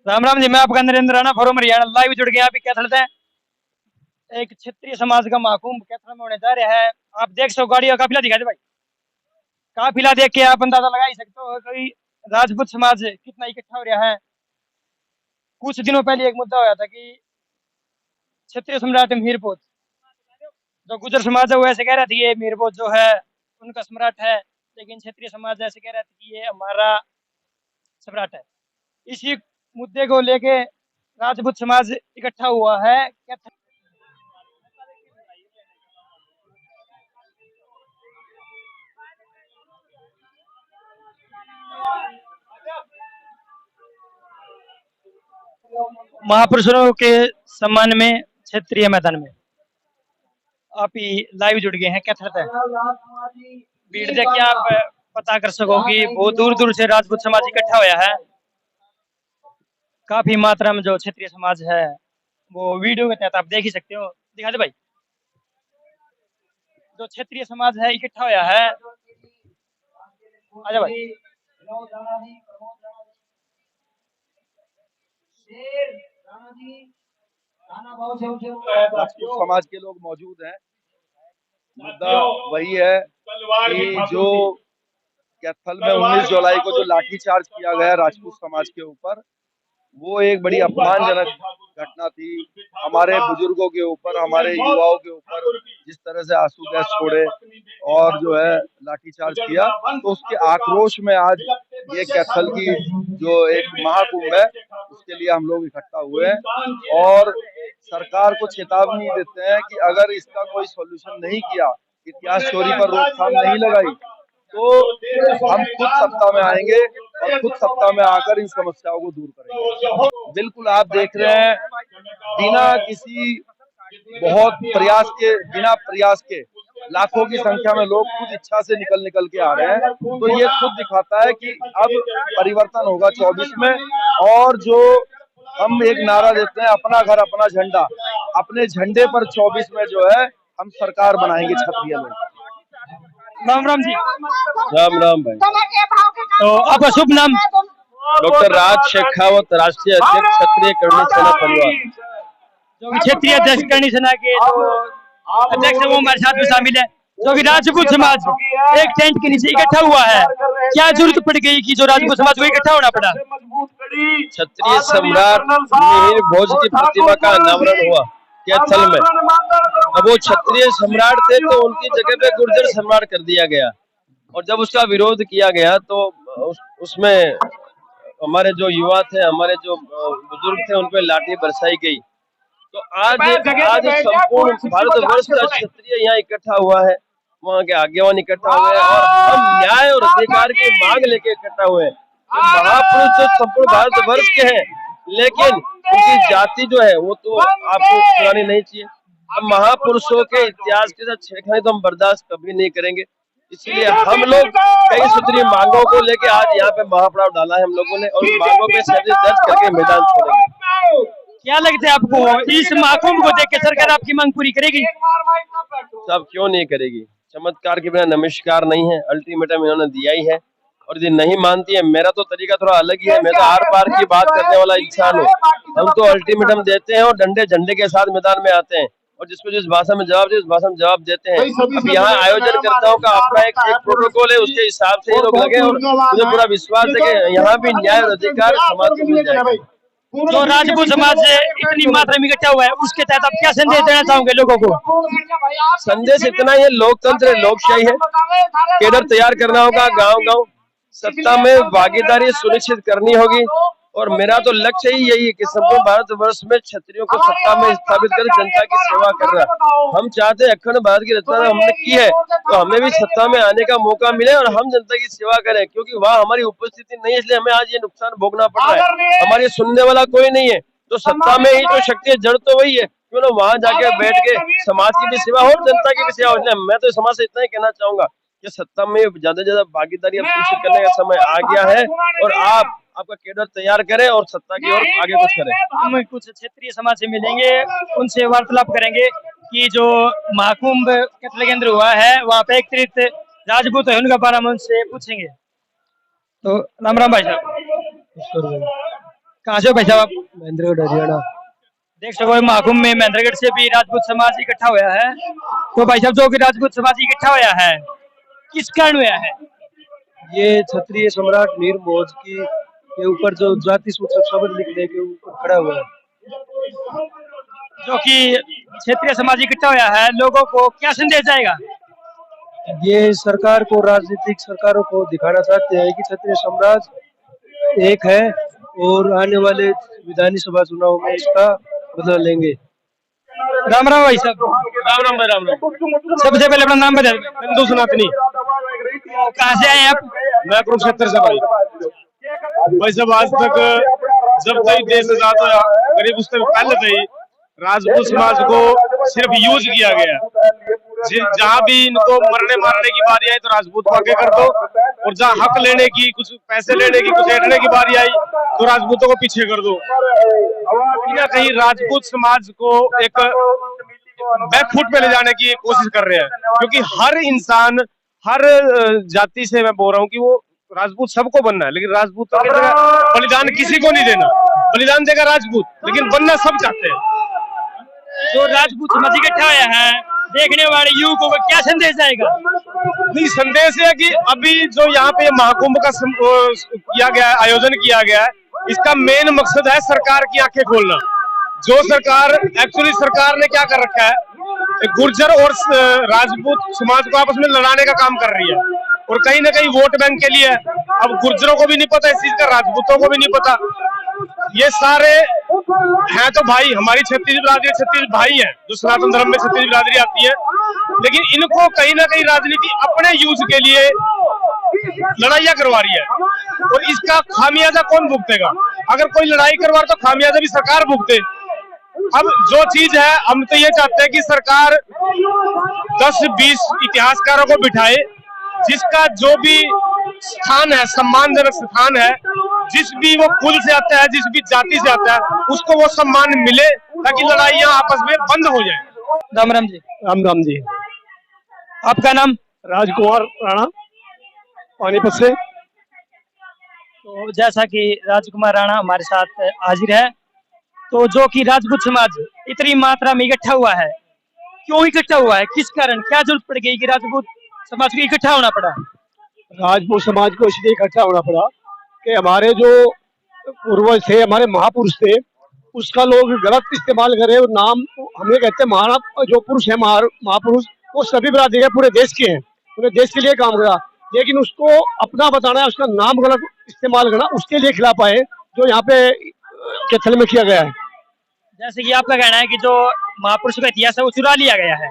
राम राम जी। मैं आपका Narendra Rana forum Haryana live जुड़ गया। अभी कैथल है एक क्षत्रिय समाज का महाकुंभ कैथल में होने जा रहा है। आप देख सको गाड़ी का काफिला दिखा दे भाई। काफिला देख के आप अंदाजा लगा ही सकते हो कोई राजपूत समाज कितना इकट्ठा हो रहा है। कुछ दिनों पहले एक मुद्दा होया था कि क्षत्रिय सम्राट मीरपुर जो गुजर समाज है वो ऐसे कह रहा था ये मीरपुर जो है उनका सम्राट है, लेकिन क्षत्रिय समाज ऐसे कह रहा था कि ये हमारा सम्राट है। इसी मुद्दे को लेके राजपूत समाज इकट्ठा हुआ है। महापुरुषों के सम्मान में क्षेत्रीय मैदान में आप ही लाइव जुड़ गए हैं कैथल पे। भीड़ देख के आप पता कर सको कि बहुत दूर दूर से राजपूत समाज इकट्ठा होया है। काफी मात्रा में जो क्षेत्रीय समाज है वो वीडियो के तहत आप देख ही सकते हो। दिखा दे भाई। जो क्षेत्रीय समाज है इकट्ठा होया है। आजा भाई। राजपूत समाज के लोग मौजूद हैं। मुद्दा वही है कि जो कैथल में 19 जुलाई को जो लाठीचार्ज किया गया राजपूत समाज के ऊपर, वो एक बड़ी अपमानजनक घटना थी। हमारे बुजुर्गों के ऊपर, हमारे युवाओं के ऊपर जिस तरह से आंसू गैस छोड़े और जो है लाठीचार्ज किया, तो उसके आक्रोश में आज ये कैथल की जो एक महाकुंभ है उसके लिए हम लोग इकट्ठा हुए हैं और सरकार को चेतावनी देते हैं कि अगर इसका कोई सॉल्यूशन नहीं किया, इतिहास चोरी पर रोकथाम नहीं लगाई, तो हम खुद सत्ता में आएंगे और खुद सत्ता में आकर इन समस्याओं को दूर करेंगे। बिल्कुल आप देख रहे हैं, बिना किसी बहुत प्रयास के, बिना प्रयास के लाखों की संख्या में लोग खुद इच्छा से निकल के आ रहे हैं। तो ये खुद दिखाता है कि अब परिवर्तन होगा 24 में। और जो हम एक नारा देते हैं, अपना घर अपना झंडा, अपने झंडे पर 24 में जो है हम सरकार बनाएंगे क्षत्रिय लोग। राम राम जी। राम राम भाई। तो आपका शुभ नाम? डॉक्टर राज शेखावत, राष्ट्रीय अध्यक्ष क्षत्रिय करणी सेना परिवार। जो क्षेत्रीय अध्यक्ष करणी सेना के जो अध्यक्ष है वो हमारे साथ में शामिल है। जो कि राजपूत समाज एक टेंट के नीचे इकट्ठा हुआ है, क्या जरूरत पड़ गई कि जो राजपूत समाज को इकट्ठा होना पड़ा? क्षत्रिय सम्राट मिहिर भोज की प्रतिमा का अनावरण हुआ कैथल में। अब वो क्षत्रिय सम्राट थे तो उनकी जगह पे गुर्जर सम्राट कर दिया गया, और जब उसका विरोध किया गया तो उसमें हमारे जो युवा थे, हमारे जो बुजुर्ग थे, उन पे लाठी बरसाई गई। तो आज संपूर्ण भारतवर्ष का क्षत्रिय यहाँ इकट्ठा हुआ है, वहाँ के आगेवान इकट्ठा हुए हैं और हम न्याय और अधिकार की मांग लेके इकट्ठा हुए हैं। तो महापुरुष तो संपूर्ण भारतवर्ष के हैं, लेकिन उनकी जाति जो है वो तो आपको सुनानी नहीं चाहिए। अब महापुरुषों के इतिहास के साथ छेड़खानी तो हम बर्दाश्त कभी नहीं करेंगे। इसलिए हम लोग कई सूत्री मांगों को लेके आज यहाँ पे महापड़ाव डाला है हम लोगों ने, और मांगों पे सर दर्ज करके मैदान छोड़ेंगे। क्या लगता है आपको इस महाकुंभ को देख के सरकार आपकी मांग पूरी करेगी? सब क्यों नहीं करेगी? चमत्कार के बिना नमस्कार नहीं है, अल्टीमेटम इन्होंने दिया ही है और यदि नहीं मानती है, मेरा तो तरीका थोड़ा अलग ही है। मैं तो आर पार की बात करने वाला इंसान हूँ। हम तो अल्टीमेटम देते हैं और डंडे झंडे के साथ मैदान में आते हैं और जिसको जिस भाषा में जवाब दे उस भाषा में जवाब देते हैं। अब यहाँ आयोजनकर्ताओं का अपना एक प्रोटोकॉल है, उसके हिसाब से ये लोग लगे और मुझे पूरा विश्वास है कि यहाँ भी न्याय और अधिकार समाज को मिल जाएगा। जो राजपूत समाज से इतनी मात्रा में इकट्ठा हुआ है उसके तहत आप क्या संदेश देना चाहोगे लोगों को? संदेश इतना ही है, लोकतंत्र लोकशाही है, केडर तैयार करना होगा, गांव-गांव सत्ता में भागीदारी सुनिश्चित करनी होगी। और मेरा तो लक्ष्य ही यही है कि संपूर्ण भारतवर्ष में क्षत्रियों को सत्ता में स्थापित कर जनता की सेवा कर रहा। हम चाहते हैं अखंड भारत की रचना हमने की है तो हमें भी सत्ता में आने का मौका मिले और हम जनता की सेवा करें, क्योंकि वहाँ हमारी उपस्थिति नहीं है इसलिए हमें आज ये नुकसान भोगना पड़ रहा है। हमारी सुनने वाला कोई नहीं है, तो सत्ता में ही जो शक्ति है, जड़ तो वही है, क्यों ना वहाँ जाके बैठ के समाज की भी सेवा हो, जनता की भी सेवा हो। इसलिए मैं तो समाज से इतना ही कहना चाहूंगा कि सत्ता में ज्यादा से ज्यादा भागीदारी अब सुनिश्चित करने का समय आ गया है और आपका केडर तैयार करें और सत्ता की ओर आगे कुछ करें। हम कुछ क्षेत्रीय समाज से मिलेंगे, उनसे वार्तालाप करेंगे कि जो महाकुंभ कैथल के अंदर हुआ है वहाँ पे एक राजपूत है, उनका बारे में उनसे पूछेंगे। तो राम राम भाई साहब। कहाँ से हो भाई साहब आप? महेंद्रगढ़ हरियाणा। देख सको महाकुंभ में महेंद्रगढ़ से भी राजपूत समाज इकट्ठा हुआ है। तो भाई साहब जो कि राजपूत समाज इकट्ठा हुआ है किस कारण हुआ है? ये क्षत्रिय सम्राट मीर भोज की के ऊपर जो जाति सूचक शब्द लिखने के ऊपर खड़ा हुआ है। जो कि क्षेत्रीय समाज इकट्ठा हुआ है, लोगों को क्या संदेश जाएगा? ये सरकार को, राजनीतिक सरकारों को दिखाना चाहते हैं कि क्षत्रिय साम्राज्य एक है और आने वाले विधानसभा सभा चुनाव में इसका बदला लेंगे। राम राम भाई साहब। राम राम भाई, राम राम। सबसे पहले अपना नाम बता दो। हिंदू सनातनी। कहाँ से आए हैं आप? मैं कुरुक्षेत्र से भाई। भाई साहब आज तक जब तक देश आजाद हुआ करीब उससे पहले से ही राजपूत समाज को सिर्फ यूज किया गया। जहाँ भी इनको मरने मारने की बारी आई तो राजपूत को आगे कर दो, और जहाँ हक लेने की, कुछ पैसे लेने की, कुछ ऐठने की बारी आई तो राजपूतों को पीछे कर दो। कहीं ना कहीं राजपूत समाज को एक बैकफुट पे ले जाने की कोशिश कर रहे हैं, क्योंकि हर इंसान, हर जाति से मैं बोल रहा हूँ कि वो राजपूत सबको बनना है, लेकिन राजपूतों की जगह बलिदान किसी को नहीं देना। बलिदान देगा राजपूत, लेकिन बनना सब चाहते हैं। जो राजपूत समाज इकट्ठा हुआ है, देखने वाले युवकों को क्या संदेश जाएगा? नहीं, संदेश है कि अभी जो यहाँ पे महाकुंभ का किया गया है, आयोजन किया गया है, इसका मेन मकसद है सरकार की आंखें खोलना। जो सरकार, एक्चुअली सरकार ने क्या कर रखा है, गुर्जर और राजपूत समाज को आपस में लड़ाने का काम कर रही है, और कहीं ना कहीं वोट बैंक के लिए। अब गुर्जरों को भी नहीं पता इस चीज का, राजपूतों को भी नहीं पता। ये सारे हैं तो भाई, हमारी छत्तीस बिरादरी, छत्तीस भाई हैं, जो सनातन धर्म में छत्तीस बिरादरी आती है, लेकिन इनको कहीं ना कहीं राजनीति अपने यूज के लिए लड़ाइयां करवा रही है, और इसका खामियाजा कौन भुगतेगा? अगर कोई लड़ाई करवा तो खामियाजा भी सरकार भुगते। अब जो चीज है, हम तो ये चाहते हैं कि सरकार 10-20 इतिहासकारों को बिठाए, जिसका जो भी स्थान है, सम्मानजनक स्थान है, जिस भी वो कुल से आता है, जिस भी जाति से आता है, उसको वो सम्मान मिले, ताकि लड़ाइयां आपस में बंद हो जाए। राम राम जी। राम राम जी। आपका नाम? राजकुमार राणा, पानीपत से। तो जैसा कि राजकुमार राणा हमारे साथ हाजिर है, तो जो कि राजपूत समाज इतनी मात्रा में इकट्ठा हुआ है, क्यों इकट्ठा हुआ है, किस कारण, क्या जरूरत पड़ गई कि राजपूत समाज को इकट्ठा होना पड़ा? राजपूत समाज को इसलिए इकट्ठा होना पड़ा कि हमारे जो पूर्वज थे, हमारे महापुरुष थे, उसका लोग गलत इस्तेमाल करे। और नाम हमें कहते हैं महारा, जो पुरुष है महापुरुष, वो सभी बिरादरी के पूरे देश के हैं, पूरे देश के लिए काम करा, लेकिन उसको अपना बताना है, उसका नाम गलत इस्तेमाल करना, उसके लिए खिलाफ आए, जो यहाँ पे कैथल में किया गया है। जैसे कि आपका कहना है कि जो महापुरुष का इतिहास है वो चुरा लिया गया है,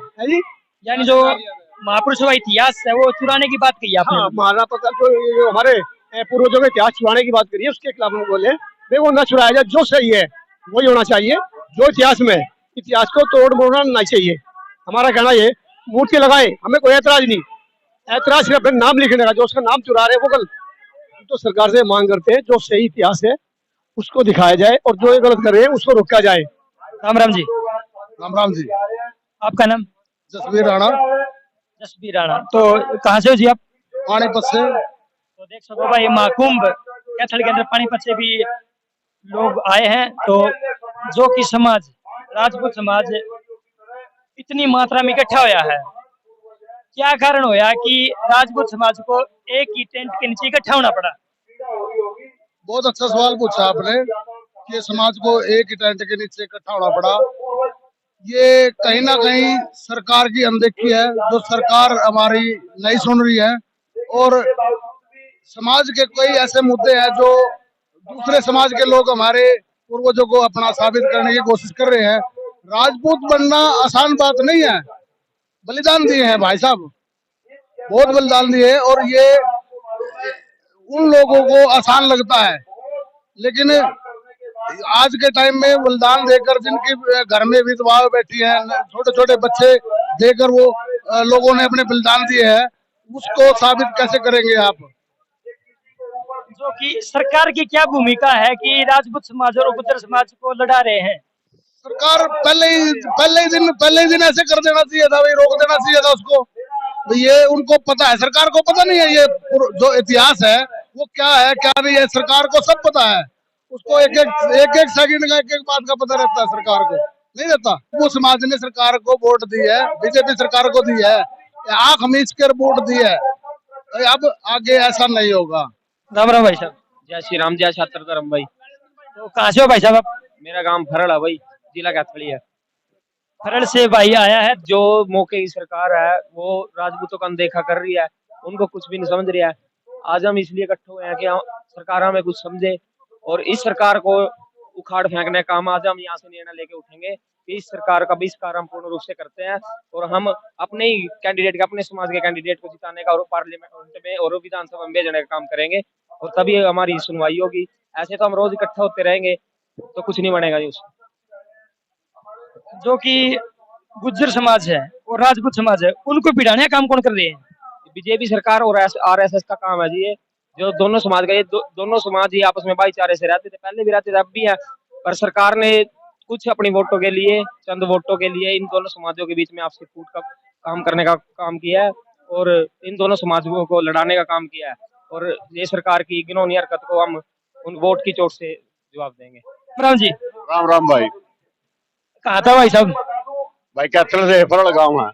यानी जो महापुरुष का इतिहास है वो चुराने की बात कही आपने। हमारा पता, जो हमारे पूर्वजों का इतिहास चुराने की बात करिए, उसके खिलाफ हम बोले वे वो न चुराया जाए, जो सही है वही होना चाहिए। जो इतिहास में, इतिहास को तोड़ मोड़ना नहीं चाहिए। हमारा कहना ये, मूर्ति लगाए, हमें कोई ऐतराज नहीं, ऐतराज सिर्फ अपने नाम लिखने का। जो उसका नाम चुरा रहे वो गलत, तो सरकार से मांग करते हैं जो सही इतिहास है उसको दिखाया जाए, और जो ये गलत कर रहे हैं उसको रोका जाए। राम राम जी। राम राम जी। आपका नाम? जसवीर राणा। जसवीर राणा। तो कहाँ से हो जी आप? पानीपत से। तो देख सको भाई, महाकुंभ कैथल के अंदर पानीपत से भी लोग आए हैं। तो जो कि समाज, राजपूत समाज इतनी मात्रा में इकट्ठा होया है, क्या कारण होया कि राजपूत समाज को एक ही टेंट के नीचे इकट्ठा होना पड़ा? बहुत अच्छा सवाल पूछा आपने कि समाज को एक ही टेंट के नीचे इकट्ठा होना पड़ा। ये कहीं ना कहीं सरकार की अनदेखी है, जो सरकार हमारी नहीं सुन रही है, और समाज के कई ऐसे मुद्दे हैं जो दूसरे समाज के लोग हमारे पूर्वजों को अपना साबित करने की कोशिश कर रहे हैं। राजपूत बनना आसान बात नहीं है, बलिदान दिए हैं भाई साहब, बहुत बलिदान दिए हैं, और ये उन लोगों को आसान लगता है, लेकिन आज के टाइम में बलिदान देकर, जिनके घर में विधवा बैठी हैं, छोटे छोटे बच्चे देकर वो लोगों ने अपने बलिदान दिए हैं, उसको साबित कैसे करेंगे आप? जो कि सरकार की क्या भूमिका है कि राजपूत समाज और गुर्जर समाज को लड़ा रहे हैं? सरकार पहले ही दिन ऐसे कर देना चाहिए था, रोक देना चाहिए था उसको। तो ये उनको पता है, सरकार को पता नहीं है ये जो इतिहास है वो क्या है क्या नहीं है, सरकार को सब पता है। उसको एक एक सेकंड का एक एक बात का पता रहता है, सरकार को नहीं रहता। वो समाज ने सरकार को वोट दी है, बीजेपी सरकार को दी है, आंख मीच कर वोट दी है। अब आगे ऐसा नहीं होगा। राम राम भाई साहब। जय श्री राम, जय छात्र धर्म भाई। तो कहाँ से हो भाई साहब आप? मेरा गांव फरड़ है भाई, जिला कैथल है। खरड़ से भाई आया है। जो मौके की सरकार है वो राजपूतों का अनदेखा कर रही है, उनको कुछ भी नहीं समझ रही है। आज हम इसलिए इकट्ठे हुए हैं कि सरकार हमें कुछ समझे, और इस सरकार को उखाड़ फेंकने का काम आज हम यहाँ से निर्णय लेके उठेंगे कि इस सरकार का बहिष्कार हम पूर्ण रूप से करते हैं, और हम अपने ही कैंडिडेट अपने समाज के कैंडिडेट को जिताने का और पार्लियामेंट में और विधानसभा में भेजने का काम करेंगे, और तभी हमारी सुनवाई होगी। ऐसे तो हम रोज इकट्ठा होते रहेंगे तो कुछ नहीं बनेगा जी उसमें। जो कि गुज्जर समाज है और राजपूत समाज है, उनको भिड़ाने का काम कौन कर रहे हैं? बीजेपी सरकार और आरएसएस का काम है जी ये। जो दोनों समाज का ये दोनों समाज ही आपस में भाईचारे से रहते थे, पहले भी रहते थे, अब भी है। पर सरकार ने कुछ अपनी वोटों के लिए, चंद वोटों के लिए इन दोनों समाजों के बीच में आपसी फूट का काम करने का काम किया है, और इन दोनों समाजों को लड़ाने का काम किया है। और ये सरकार की घिनौनी हरकत को हम उन वोट की चोट से जवाब देंगे। राम जी। राम राम भाई। कहाँ था भाई साहब? भाई कैथल से फरड़ गाँव है।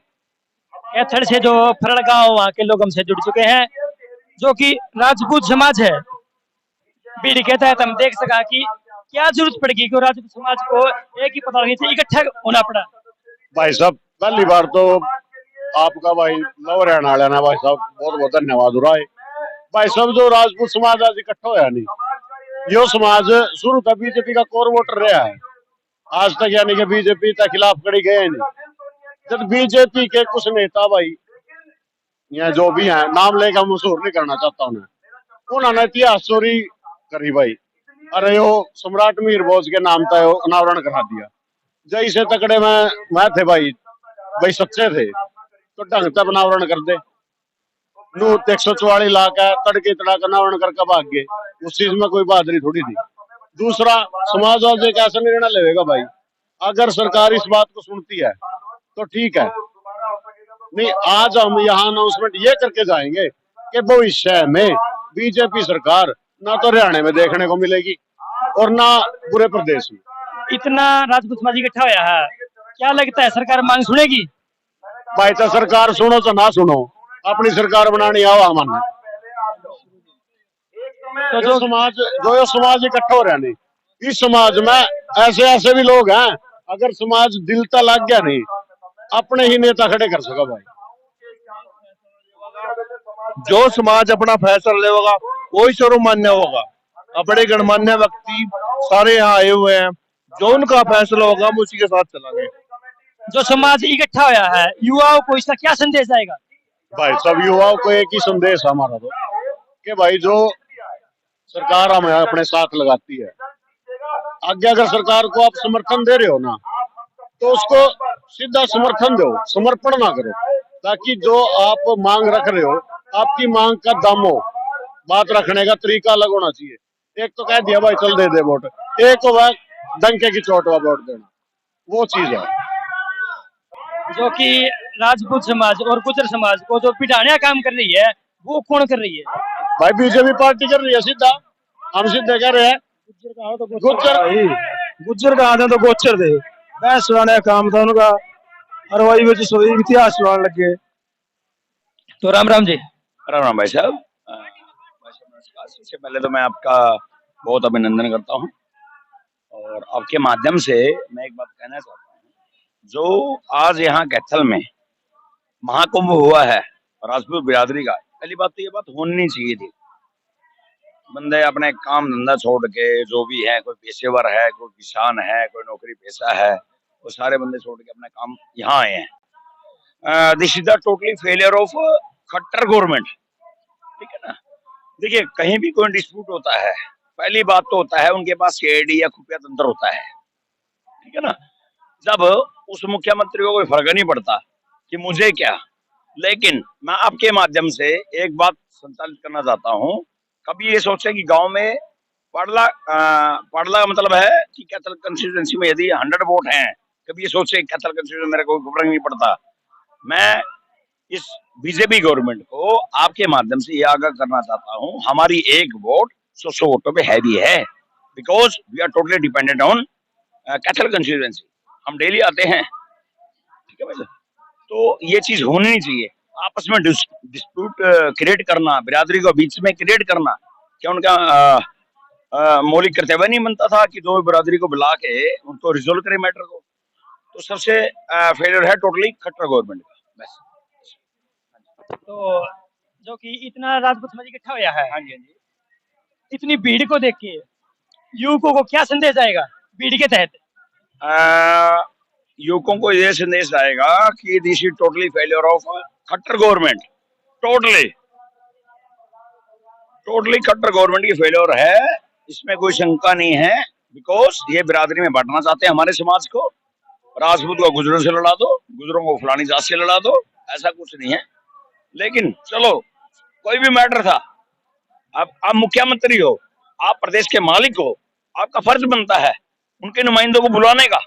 कैथल से जो फरड़ गाँव, वहाँ के लोग हमसे जुड़ चुके हैं, जो कि राजपूत समाज है। बीड़ी के तहत हम देख सका कि क्या जरूरत पड़ेगी कि राजपूत समाज को एक ही पता नहीं से इकट्ठा होना पड़ा। भाई साहब पहली बार तो आपका भाई लव रहने वाला ना भाई साहब बहुत बहुत धन्यवाद हो रहा है। भाई साहब जो राजपूत समाज आज इकट्ठा होया नहीं, यो समाज शुरू तक बीजेपी का कोर वोटर रहा है, आज तक यानी कि बीजेपी के खिलाफ कड़ी गए नहीं। जब बीजेपी के कुछ नेता भाई यहाँ जो भी हैं, नाम लेकर मशहूर नहीं करना चाहता उन्हें, उन्होंने इतिहास चोरी करी भाई। अरे यो सम्राट मीर भोज के नाम था अनावरण करा दिया। जैसे तकड़े में मैं थे भाई, भाई सच्चे थे तो ढंग तक अनावरण कर दे। नू 144 लाख है, तड़के तड़ाक अनावरण करके भाग गए। उस चीज में कोई बहादुरी थोड़ी थी। दूसरा, समाज आज एक ऐसा निर्णय लेगा भाई, अगर सरकार इस बात को सुनती है तो ठीक है, नहीं आज हम यहाँ अनाउंसमेंट ये करके जाएंगे कि भविष्य में बीजेपी सरकार ना तो हरियाणा में देखने को मिलेगी और ना पूरे प्रदेश में। इतना राजपूत समाज इकट्ठा होया है, क्या लगता है सरकार मांग सुनेगी? भाई तो सरकार सुनो तो ना सुनो, अपनी सरकार बनानी आओ मन। तो जो समाज इकट्ठा हो रहा नहीं, इस समाज में ऐसे ऐसे भी लोग हैं, अगर समाज दिल तक लग गया नहीं, अपने ही नेता खड़े कर सका भाई। जो समाज अपना फैसला लेगा वही सर्वमान्य होगा। अपने गणमान्य व्यक्ति सारे यहाँ आए हुए हैं, जो उनका फैसला होगा हम उसी के साथ चलेंगे। जो समाज इकट्ठा होया है, युवाओं को इसका क्या संदेश आएगा? भाई सब युवाओं को एक ही संदेश हमारा तो कि भाई जो सरकार हमें अपने साथ लगाती है, आगे अगर सरकार को आप समर्थन दे रहे हो ना, तो उसको सीधा समर्थन दो, समर्पण ना करो, ताकि जो आप मांग रख रहे हो आपकी मांग का दम हो। बात रखने का तरीका अलग होना चाहिए। एक तो कह दिया भाई चल दे दे वोट, एक वह डंके की चोट हुआ वोट देना, वो चीज है। जो कि राजपूत समाज और गुज्जर समाज को जो पिटाने का काम कर रही है, वो कौन कर रही है? भाई बीजेपी पार्टी कर रही है। सीधा हम सीधे कह रहे हैं, गुज्जर कहा था तो गोचर थे, बहस सुनाने का काम था उनका, और वही वजह इतिहास सुनाने लगे। तो राम राम जी। राम राम भाई साहब। सबसे पहले तो मैं आपका बहुत अभिनंदन करता हूं, और आपके माध्यम से मैं एक बात कहना चाहता हूं। जो आज यहाँ कैथल में महाकुंभ हुआ है राजपूत बिरादरी का, पहली बात तो ये बात होनी नहीं चाहिए थी। बंदे अपने काम धंधा छोड़ के, जो भी है, कोई पेशेवर है, कोई किसान है, कोई नौकरी पेशा है, वो सारे बंदे छोड़ के अपने काम यहाँ आए हैं। This is the totally failure of Khattar government. ठीक है ना। देखिए, कहीं भी कोई डिस्प्यूट होता है, पहली बात तो होता है उनके पास सीआईडी या खुफिया तंत्र होता है। ठीक है ना। जब उस मुख्यमंत्री को कोई फर्क नहीं पड़ता कि मुझे क्या, लेकिन मैं आपके माध्यम से एक बात संचालित करना चाहता हूँ। कभी ये सोचे कि गांव में पड़ला मतलब है कि कैथल कंस्टिट्यूएंसी में यदि 100 वोट हैं, कभी ये सोचे कैथल कंस्टिट्यूएंसी मेरे को फर्क नहीं पड़ता। मैं इस बीजेपी गवर्नमेंट को आपके माध्यम से ये आगाह करना चाहता हूँ, हमारी एक वोट 100 वोटों पे हैवी है। Because we are totally dependent on Kaithal constituency. हम डेली आते हैं, ठीक है भाई साहब। तो ये चीज होनी नहीं चाहिए। आपस में डिस्प्यूट क्रिएट करना, बिरादरी को बीच में क्रिएट करना, क्या उनका मौलिक कर्तव्य नहीं बनता था कि दो बिरादरी को बुला के उनको रिजोल्व करे मैटर को? तो सबसे फेलियर है टोटली खट्टर गवर्नमेंट का, बस। तो जो कि इतना राजपूत समाज इकट्ठा हुआ है, हाँ जी, हाँ जी। इतनी भीड़ को देख के युवकों को क्या संदेश आएगा भीड़ के तहत? युवकों को ये संदेश आएगा कि this is totally failure of Khattar government. Totally Khattar government की फेलियर है, इसमें कोई शंका नहीं है। बिकॉज ये बिरादरी में बांटना चाहते हैं हमारे समाज को। राजपूत को गुजरों से लड़ा दो, गुजरों को फलानी जात से लड़ा दो, ऐसा कुछ नहीं है। लेकिन चलो, कोई भी मैटर था, अब आप मुख्यमंत्री हो, आप प्रदेश के मालिक हो, आपका फर्ज बनता है उनके नुमाइंदों को बुलाने का,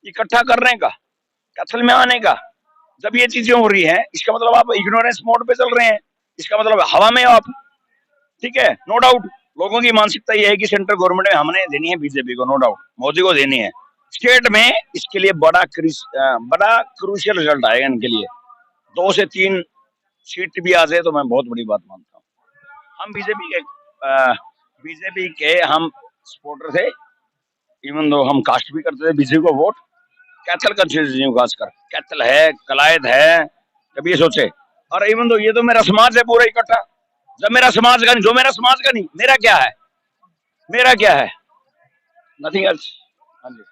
इकट्ठा करने का, कैथल में आने का। जब ये चीजें हो रही हैं, इसका मतलब आप इग्नोरेंस मोड पे चल रहे हैं, इसका मतलब हवा में हो आप, ठीक है। नो डाउट लोगों की मानसिकता ये है कि सेंट्रल गवर्नमेंट में हमने देनी है बीजेपी को, नो डाउट मोदी को देनी है। स्टेट में इसके लिए बड़ा क्रूशियल रिजल्ट आएगा इनके लिए। 2 से 3 सीट भी आ जाए तो मैं बहुत बड़ी बात मानता हूँ। हम बीजेपी के हम सपोर्टर थे, इवन दो हम कास्ट भी करते थे बीजेपी को वोट। कैथल कंस्टिट्यूएंसी खासकर कैथल है, कलायत है, कभी ये सोचे। और इवन दो ये तो मेरा समाज है पूरा इकट्ठा। जब मेरा समाज का नहीं, जो मेरा समाज का नहीं, मेरा क्या है, नथिंग एल्स। हाँ जी।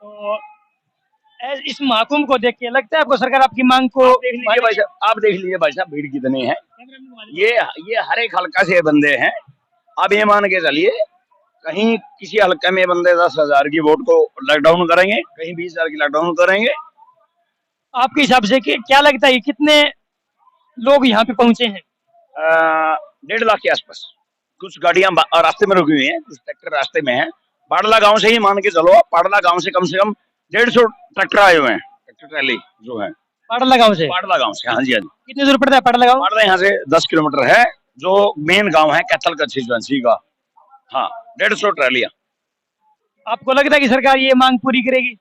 तो इस महाकुंभ को देख के लगता है आपको सरकार आपकी मांग को आप देख लीजिए भाई साहब भीड़ कितनी है। ये हर एक हल्का से बंदे हैं। आप ये मान के चलिए, कहीं किसी हल्के में बंदे 10,000 की वोट को लॉकडाउन करेंगे, कहीं 20,000 की लॉकडाउन करेंगे। आपके हिसाब से किया लगता है कितने लोग यहाँ पे पहुंचे हैं? 1.5 लाख के आसपास। कुछ गाड़ियां रास्ते में रुकी हुई हैं, कुछ ट्रैक्टर रास्ते में हैं। पाड़ला गांव से ही मान के चलो, पाड़ला गांव से कम 150 ट्रैक्टर आए हुए हैं, ट्रैक्टर ट्रैली जो है पाड़ला गांव से। हाँ जी, हाँ जी। कितनी दूर पड़ता है पाड़ला गांव? पाड़ला यहाँ से 10 किलोमीटर है, जो मेन गांव है कैथल कंस्टिट्यूएंसी का। हाँ, 150 ट्रैलियां। आपको लगता है कि सरकार ये मांग पूरी करेगी?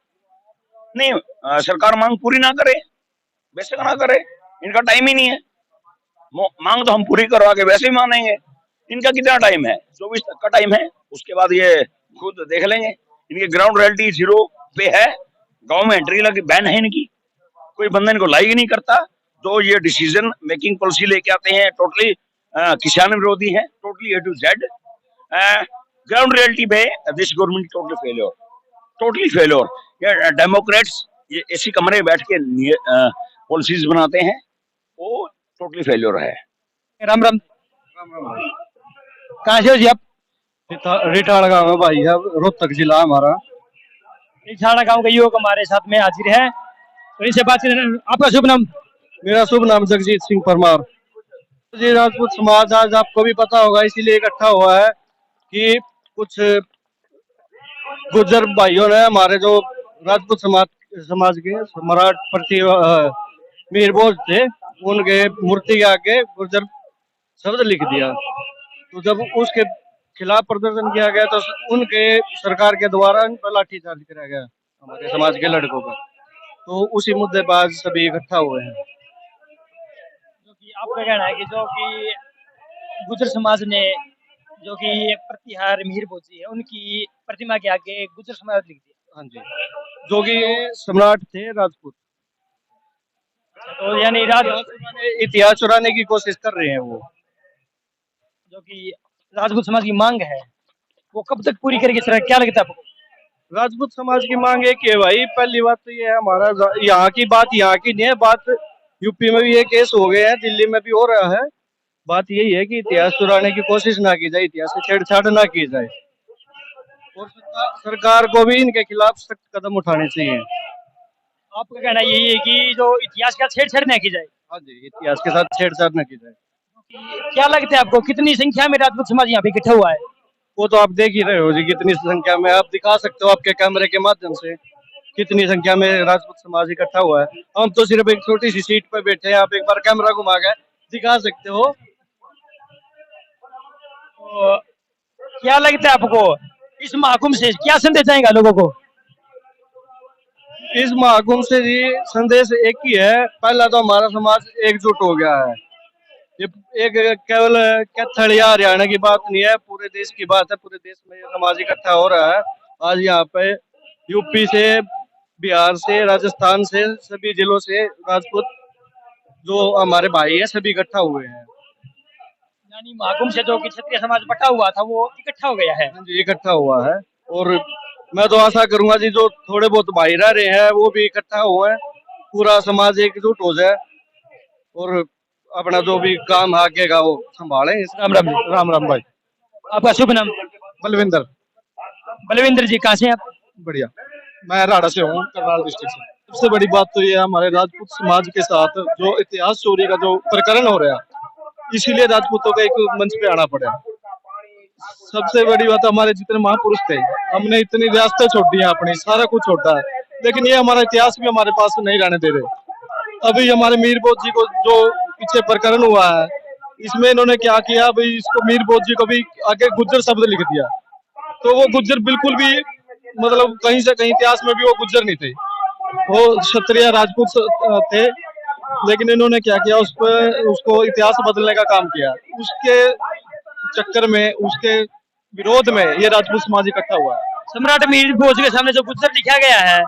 नहीं, सरकार मांग पूरी ना करे, वैसे ना करे, इनका टाइम ही नहीं है। मांग तो हम पूरी करवा के वैसे ही मानेंगे। इनका कितना टाइम है? 24 तक का टाइम है, उसके बाद ये खुद देख लेंगे। इनकी ग्राउंड रियलिटी 0 पे है। गांव में एंट्री लगी बैन है इनकी, कोई बंदा इनको लाइक ही नहीं करता। तो ये डिसीजन मेकिंग पॉलिसी लेके आते हैं, टोटली किसान विरोधी है, totally A to Z। Ground reality पे दिस गवर्नमेंट टोटली फेलियर। ये डेमोक्रेट्स ये इसी कमरे में बैठ के पॉलिसीज बनाते हैं, वो टोटली फेलियर है। राम राम। कहाँ से हो जी आप? रिटाड़ गाँव है भाई साहब, रोहतक जिला हमारा। रिठाड़ा गांव के युवक हमारे साथ में हाजिर है, तो इनसे बातचीत। आपका शुभ नाम? मेरा शुभ नाम जगजीत सिंह परमार जी। राजपूत समाज आज आपको भी पता होगा इसीलिए इकट्ठा हुआ है कि कुछ गुर्जर भाइयों ने हमारे जो राजपूत समाज के सम्राट मीर भोज थे, उनके मूर्ति के आगे गुर्जर शब्द लिख दिया। तो जब उसके खिलाफ प्रदर्शन किया गया तो उनके सरकार के द्वारा उन पर लाठीचार्ज किया गया हमारे समाज के लड़कों पर। तो उसी मुद्दे पर आज सभी इकट्ठा हुए हैं। जो कि आपका कहना है कि जो कि गुर्जर समाज ने जो कि प्रतिहार मीर भोजी है उनकी प्रतिमा के आगे गुर्जर समाज लिख दिया। हाँ जी, जो कि सम्राट थे राजपूत। तो यानी इतिहास चुराने की कोशिश कर रहे हैं वो। जो कि राजपूत समाज की मांग है वो कब तक पूरी करेगी सर, क्या लगता है आपको? राजपूत समाज की मांग एक है भाई, पहली बात तो ये है हमारा यहाँ की बात यहाँ की नहीं है, बात यूपी में भी ये केस हो गए हैं, दिल्ली में भी हो रहा है। बात यही है कि इतिहास चुराने की कोशिश ना की जाए, इतिहास से छेड़छाड़ ना की जाए, और सरकार को भी इनके खिलाफ सख्त कदम उठाने चाहिए। आपका कहना यही है कि जो इतिहास का छेड़छाड़ न की जाए? हाँ जी, इतिहास के साथ छेड़छाड़ न की जाए। क्या लगता है आपको कितनी संख्या में राजपूत समाज यहाँ पे इकट्ठा हुआ है? वो तो आप देख ही रहे हो जी, कितनी संख्या में आप दिखा सकते हो आपके कैमरे के माध्यम से कितनी संख्या में राजपूत समाज इकट्ठा हुआ है। हम तो सिर्फ एक छोटी सी सीट पर बैठे हैं, आप एक बार कैमरा घुमा के दिखा सकते हो। तो क्या लगता है आपको इस महाकुंभ से क्या संदेश जाएगा लोगों को? इस महाकुंभ से जी संदेश एक ही है, पहला तो हमारा समाज एकजुट हो गया है। ये एक केवल कैथल या हरियाणा की बात नहीं है, पूरे देश की बात है। पूरे देश में ये समाज इकट्ठा हो रहा है। आज यहाँ पे यूपी से, बिहार से, राजस्थान से, सभी जिलों से राजपूत जो हमारे भाई है सभी इकट्ठा हुए हैं। यानी महाकुंभ से जो कि क्षत्रिय समाज बटा हुआ था वो इकट्ठा हो गया है। हाँ जी, इकट्ठा हुआ है। और मैं तो आशा करूंगा जी जो थोड़े बहुत भाई रह रहे हैं वो भी इकट्ठा हुए हैं, पूरा समाज एकजुट हो जाए और अपना जो भी काम आगे का वो संभालें। राम राम जी। राम राम भाई। आपका शुभ नाम? बलविंदर। बलविंदर जी, कहाँ से हैं आप? बढ़िया। मैं राड़ा से हूँ, करनाल डिस्ट्रिक्ट से। सबसे बड़ी बात तो ये है हमारे राजपूत समाज के साथ जो इतिहास चोरी का जो प्रकरण हो रहा है, इसीलिए राजपूतों का एक मंच पे आना पड़ा। सबसे बड़ी बात हमारे जितने महापुरुष थे, हमने इतनी रियासतें छोड़ दी हैं अपनी, सारा कुछ छोड़ा है, लेकिन ये हमारा इतिहास भी हमारे पास नहीं रहने दे रहे। अभी हमारे मीर बोध जी को जो पीछे प्रकरण हुआ है, इसमें इन्होंने क्या किया, भाई इसको मीर बोध जी को भी आगे गुज्जर शब्द लिख दिया। तो वो गुज्जर बिल्कुल भी मतलब कहीं से कहीं इतिहास में भी वो गुज्जर नहीं थे, वो क्षत्रिय राजपूत थे। लेकिन इन्होंने क्या किया, उस पर उसको इतिहास बदलने का काम किया। उसके चक्कर में, उसके विरोध में ये राजपूत समाज इकट्ठा हुआ है। सम्राट मीर भोज के सामने जो गुज्जर लिखा गया है,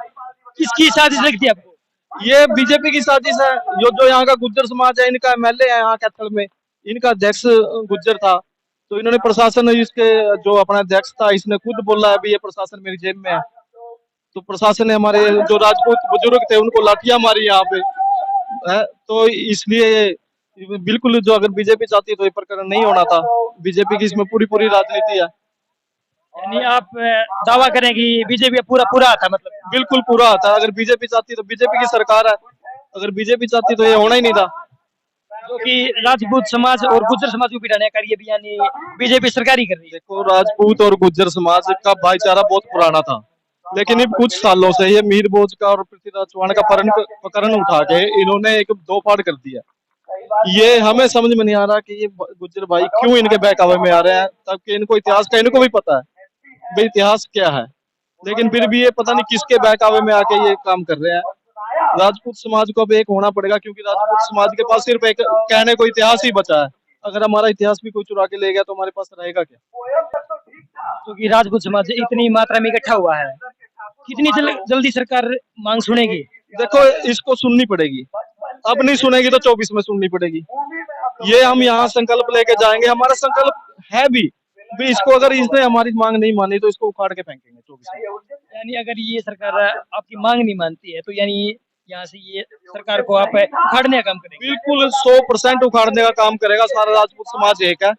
किसकी साजिश लगती है आपको? ये बीजेपी की साजिश है। जो यहाँ का गुज्जर समाज है, इनका एमएलए है यहाँ कैथल में, इनका अध्यक्ष गुज्जर था। तो इन्होंने प्रशासन, इसके जो अपना अध्यक्ष था, इसने खुद बोला है भी ये प्रशासन मेरी जेब में है। तो प्रशासन ने हमारे जो राजपूत बुजुर्ग थे उनको लाठियां मारी यहाँ पे है। तो इसलिए बिल्कुल जो अगर बीजेपी चाहती तो ये प्रकरण नहीं होना था। बीजेपी की इसमें पूरी पूरी राजनीति है। यानी आप दावा करें कि बीजेपी पूरा पूरा आता, मतलब बिल्कुल पूरा आता है। अगर बीजेपी चाहती तो, बीजेपी की सरकार है, अगर बीजेपी चाहती तो ये होना ही नहीं था। जो कि राजपूत समाज और गुज्जर समाज को बिठाने का कार्य भी यानी बीजेपी सरकार ही कर रही है। देखो, राजपूत और गुज्जर समाज का भाईचारा बहुत पुराना था, लेकिन इन कुछ सालों से ये मीर बोझ का और पृथ्वीराज चौहान का प्रकरण उठा के इन्होंने एक दो फाड़ कर दिया। ये हमें समझ में नहीं आ रहा कि ये गुज्जर भाई क्यों इनके बहकावे में आ रहे हैं, तबकि इनको इतिहास का इनको भी पता है भाई इतिहास क्या है, लेकिन फिर भी ये पता नहीं किसके बहकावे में आके ये काम कर रहे हैं। राजपूत समाज को अब एक होना पड़ेगा, क्योंकि राजपूत समाज के पास सिर्फ एक कहने को इतिहास ही बचा है। अगर हमारा इतिहास भी कोई चुरा के ले गया तो हमारे पास रहेगा क्या? क्योंकि राजपूत समाज इतनी मात्रा में इकट्ठा हुआ है, कितनी जल्दी सरकार मांग सुनेगी? देखो, इसको सुननी पड़ेगी। अब नहीं सुनेगी तो 24 में सुननी पड़ेगी। ये हम यहाँ संकल्प लेके जाएंगे, हमारा संकल्प है भी इसको अगर इसने हमारी मांग नहीं मानी तो इसको उखाड़ के फेंकेंगे 24 में। यानी अगर ये सरकार आपकी मांग नहीं मानती है तो यानी यहाँ से ये सरकार को आप उखाड़ने का काम करेंगे? बिल्कुल 100% उखाड़ने का काम करेगा। सारा राजपूत समाज एक है।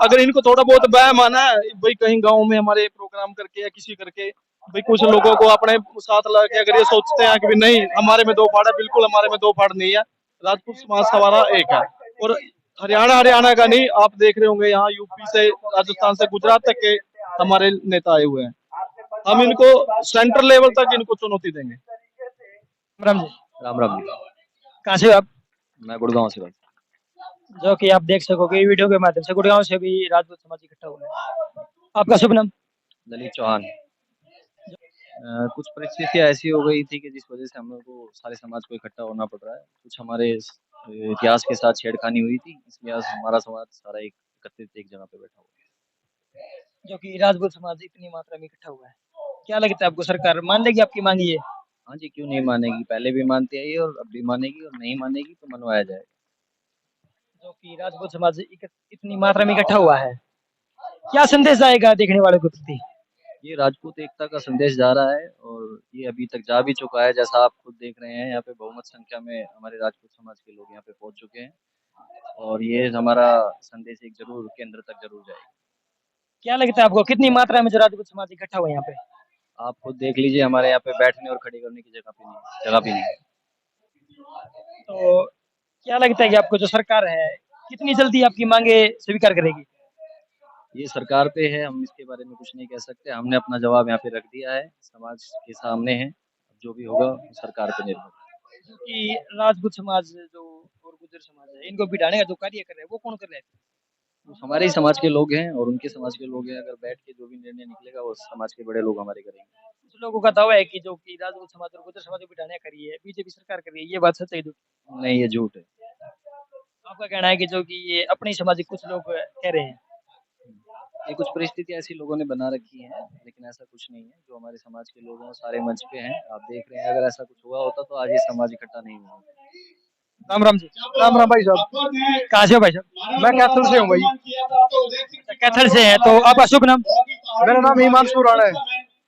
अगर इनको थोड़ा बहुत वहम आना है भाई, कहीं गाँव में हमारे प्रोग्राम करके या किसी करके भाई कुछ लोगों को अपने साथ ला के अगर ये सोचते हैं कि नहीं हमारे में दो फाड़ है, बिल्कुल हमारे में दो फाड़ नहीं है। राजपूत समाज हमारा एक है। और हरियाणा का नहीं, आप देख रहे होंगे यहाँ यूपी से, राजस्थान से, गुजरात तक के हमारे नेता आए हुए हैं। हम इनको सेंट्रल लेवल तक इनको चुनौती देंगे। राम जी। राम राम जी। कहाँ से हो आप? मैं गुड़गांव से। जो कि आप देख सकोगे वीडियो के माध्यम से, गुड़गांव से भी राजपूत समाज इकट्ठा हुआ है। आपका शुभ नाम? ललित चौहान। कुछ परिस्थितियां ऐसी हो गई थी कि जिस वजह से हम लोग को सारे समाज को इकट्ठा होना पड़ रहा है। कुछ हमारे इतिहास के साथ छेड़खानी हुई थी, इसलिए आज हमारा समाज सारा एक एकत्रित एक जगह पे बैठा हुआ है। जो कि राजपूत समाज इतनी मात्रा में इकट्ठा हुआ है, क्या लगता है आपको सरकार मान लेगी आपकी मांग ये? हाँ जी, क्यों नहीं मानेगी, पहले भी मानती आई और अब भी मानेगी, और नहीं मानेगी तो मनवाया जाएगा। जो कि राजपूत समाज इतनी मात्रा में इकट्ठा हुआ है, क्या संदेश आएगा देखने वालों के प्रति? ये राजपूत एकता का संदेश जा रहा है, और ये अभी तक जा भी चुका है। जैसा आप खुद देख रहे हैं, यहाँ पे बहुमत संख्या में हमारे राजपूत समाज के लोग यहाँ पे पहुंच चुके हैं, और ये हमारा संदेश एक जरूर केंद्र तक जरूर जाएगा। क्या लगता है आपको कितनी मात्रा में जो राजपूत समाज इकट्ठा हुआ है यहाँ पे? आप खुद देख लीजिए, हमारे यहाँ पे बैठने और खड़े करने की जगह भी नहीं। तो क्या लगता है कि आपको जो सरकार है कितनी जल्दी आपकी मांगे स्वीकार करेगी? ये सरकार पे है, हम इसके बारे में कुछ नहीं कह सकते। हमने अपना जवाब यहाँ पे रख दिया है, समाज के सामने है। जो भी होगा वो सरकार पे निर्भर है। कि राजपूत समाज जो और गुज्जर समाज है, इनको बिठाने का जो कार्य कर रहे हैं वो कौन कर रहे हैं? वो हमारे ही समाज के लोग हैं और उनके समाज के लोग हैं। अगर बैठ के जो भी निर्णय निकलेगा वो समाज के बड़े लोग हमारे करेंगे। कुछ लोगों का दावा है कि जो कि राजपूत समाज और गुर्जर समाज को बिठाने करी है बीजेपी सरकार कर रही है, ये बात सच है कि झूठ? नहीं, ये झूठ है। आपका कहना है कि जो कि ये अपने ही समाज के कुछ लोग कह रहे हैं? ये कुछ परिस्थितियाँ ऐसी लोगों ने बना रखी हैं, लेकिन ऐसा कुछ नहीं है। जो हमारे समाज के लोग हैं वो सारे मंच पे हैं, आप देख रहे हैं। अगर ऐसा कुछ हुआ होता तो आज ये समाज इकट्ठा नहीं हुआ होता। राम राम जी। राम राम भाई साहब। कहाँ से हो भाई साहब? मैं कैथल से हूँ भाई। कैथल से है, तो आपका शुभ नाम? मेरा नाम हिमांशु राणा है।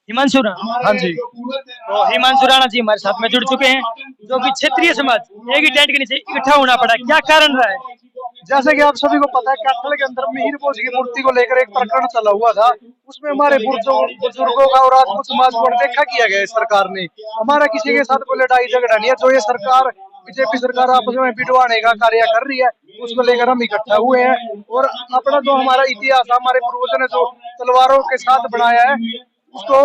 हिमांशु राणा। हाँ जी। तो हिमांशु राणा जी हमारे साथ में जुड़ चुके हैं, जो कि क्षेत्रीय समाज एक ही टेंट के नीचे इकट्ठा होना पड़ा, क्या कारण रहा है? जैसे कि आप सभी को पता है, कैथल के अंदर मिहिर बोझ की मूर्ति को लेकर एक प्रकरण चला हुआ था। उसमें हमारे बुजुर्गों का और राजपूत समाज को अनदेखा किया गया इस सरकार ने। हमारा किसी के साथ कोई लड़ाई झगड़ा नहीं है। जो ये सरकार बीजेपी सरकार आपस में बिठवाने का कार्य कर रही है, उसको लेकर हम इकट्ठा हुए हैं। और अपना जो हमारा इतिहास, हमारे पूर्वजों ने जो तलवारों के साथ बनाया है, उसको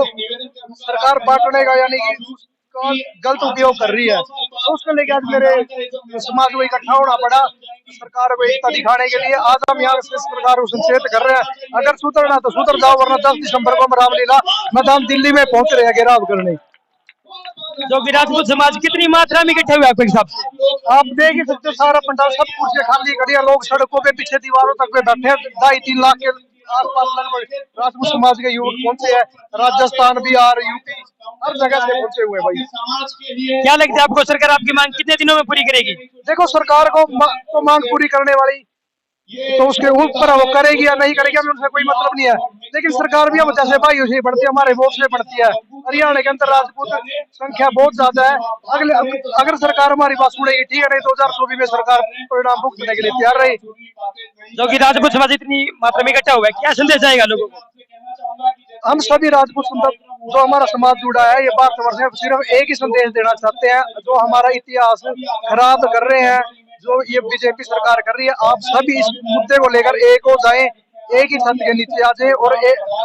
सरकार बांटने का यानी कि उसका गलत उपयोग कर रही है। तो उसको लेकर आज मेरे समाज को इकट्ठा होना पड़ा सरकार को एकता दिखाने के लिए। आज हम यहाँ से सरकार को संचेत कर रहे हैं, अगर सुधरना तो सुधर जाओ, वरना 10 दिसंबर को हम रामलीला मैदान दिल्ली में पहुंच रहे हैं घेराव करने। जो कि राजपूत समाज कितनी मात्रा में इकट्ठे हुए आपके हिसाब से? आप देख ही सकते हो, सारा पंडाल सब कुर्सियां खाली खड़ी है, लोग सड़कों पे पीछे दीवारों तक पे बैठे हैं। 2.5-3 लाख के आसपास लगभग राजपूत समाज के युवक पहुंचे हैं। राजस्थान, बिहार, यूपी हर जगह से पहुंचे हुए भाई। क्या लगता है आपको सरकार आपकी मांग कितने दिनों में पूरी करेगी? देखो, सरकार को तो मांग पूरी करने वाली तो उसके ऊपर वो करेगी या नहीं करेगी, हमें उनसे कोई मतलब नहीं है। लेकिन सरकार भी हम जैसे भाइयों से बढ़ती है, हमारे वोट से बढ़ती है। हरियाणा के अंदर राजपूत संख्या बहुत ज्यादा है। अगर सरकार हमारी बात सुनेगी ठीक है, नहीं 2024 में सरकार परिणाम भुगतने के लिए तैयार रही। जो कि राजपूत समाज इतनी मात्रा में इकट्ठा हुआ है, क्या संदेश आएगा लोगों को? हम सभी राजपूत जो हमारा समाज जुड़ा है, ये भारतवर्ष में सिर्फ एक ही संदेश देना चाहते हैं। जो हमारा इतिहास खराब कर रहे हैं, जो ये बीजेपी सरकार कर रही है, आप सभी इस मुद्दे को लेकर एक हो जाएं, एक ही छत के नीचे आ जाएं और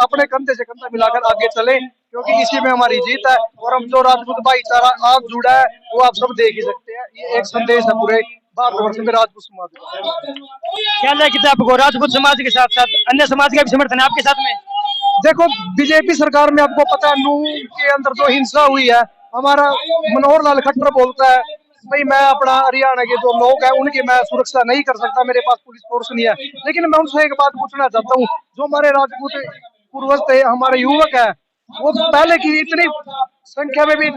अपने कंधे से कंधा मिलाकर आगे चलें, क्योंकि इसी में हमारी जीत है। और हम जो राजपूत भाईचारा आज जुड़ा है, वो आप सब देख ही सकते हैं। ये एक संदेश है पूरे भारतवर्ष में राजपूत समाज का। क्या लगता है आपको राजपूत समाज के साथ साथ अन्य समाज का भी समर्थन है आपके साथ में? देखो, बीजेपी सरकार में आपको पता है, नूह के अंदर जो हिंसा हुई है, हमारा मनोहर लाल खट्टर बोलता है भाई मैं अपना हरियाणा के जो लोग हैं उनकी मैं सुरक्षा नहीं कर सकता, मेरे पास पुलिस फोर्स नहीं है। लेकिन मैं उनसे एक बात पूछना चाहता हूँ, जो हमारे राजपूत पूर्वज थे, हमारे युवक है, वो पहले की इतनी संख्या में भी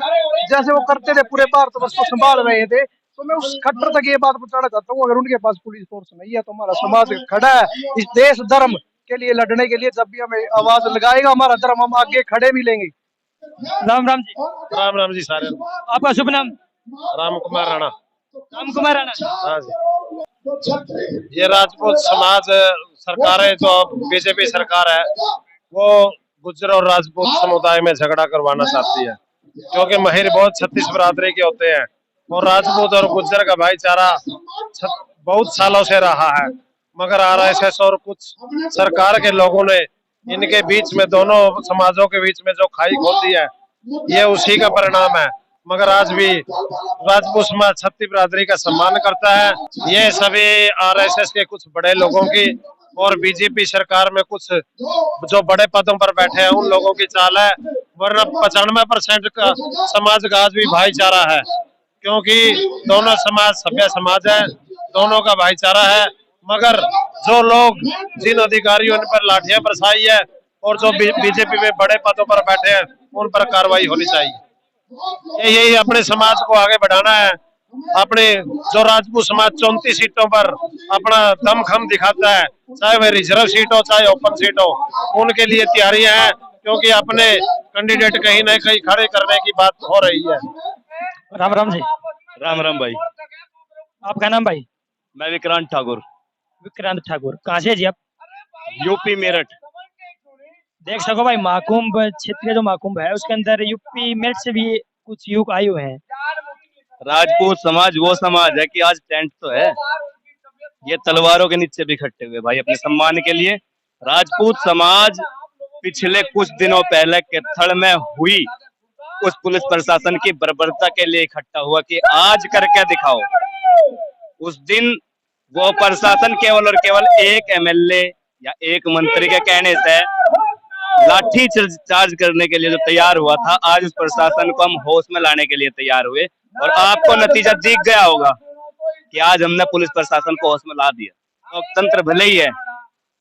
जैसे वो करते थे पूरे भारतवर्ष को संभाल रहे थे, तो मैं उस खट्टर तक ये बात पहुंचाना चाहता हूँ, अगर उनके पास पुलिस फोर्स नहीं है तो हमारा समाज खड़ा है इस देश धर्म के लिए लड़ने के लिए। जब भी हमें आवाज लगाएगा हमारा धर्म, हम आगे खड़े मिलेंगे। राम राम जी। राम राम जी सारे। आपका शुभ नाम? राम कुमार राणा। राम कुमार राणा। हाँ जी। ये राजपूत समाज सरकार है, जो बीजेपी सरकार है, वो गुज्जर और राजपूत समुदाय में झगड़ा करवाना चाहती है, क्योंकि महिर बहुत 36 बिरादरी के होते हैं और राजपूत और गुज्जर का भाईचारा बहुत सालों से रहा है। मगर आरएसएस और कुछ सरकार के लोगों ने इनके बीच में, दोनों समाजों के बीच में जो खाई खोदी है, ये उसी का परिणाम है। मगर आज भी राजपूत समाज छत्ती बिरादरी का सम्मान करता है। ये सभी आरएसएस के कुछ बड़े लोगों की और बीजेपी सरकार में कुछ जो बड़े पदों पर बैठे हैं उन लोगों की चाल है, वरना 95% का समाज का आज भी भाईचारा है, क्योंकि दोनों समाज सभ्य समाज है, दोनों का भाईचारा है। मगर जो लोग, जिन अधिकारियों पर लाठियां बरसाई है और जो बीजेपी में बड़े पदों पर बैठे हैं, उन पर कार्रवाई होनी चाहिए। यही अपने समाज को आगे बढ़ाना है। अपने जो राजपूत समाज 34 सीटों पर अपना दमखम दिखाता है, चाहे वह रिजर्व सीट हो चाहे ओपन सीट हो, उनके लिए तैयारियां हैं, क्योंकि अपने कैंडिडेट कहीं न कहीं खड़े करने की बात हो रही है। राम राम जी। राम राम भाई। आपका नाम भाई? मैं विक्रांत ठाकुर। विक्रांत ठाकुर। कहाँ से जी आप? यूपी मेरठ। देख सको भाई, महाकुंभ क्षेत्रीय जो महाकुंभ है उसके अंदर यूपी मेरठ से भी कुछ युवक आए हुए हैं। राजपूत समाज वो समाज है कि आज टेंट तो है, ये तलवारों के नीचे भी इकट्ठे हुए भाई अपने सम्मान के लिए। राजपूत समाज पिछले कुछ दिनों पहले कैथल में हुई उस पुलिस प्रशासन की बर्बरता के लिए इकट्ठा हुआ कि आज करके दिखाओ। उस दिन वो प्रशासन केवल और केवल एक एमएलए या एक मंत्री के कहने से लाठी चार्ज करने के लिए जो तैयार हुआ था, आज उस प्रशासन को हम होश में लाने के लिए तैयार हुए और आपको नतीजा दिख गया होगा कि आज हमने पुलिस प्रशासन को होश में ला दिया। लोकतंत्र भले ही है,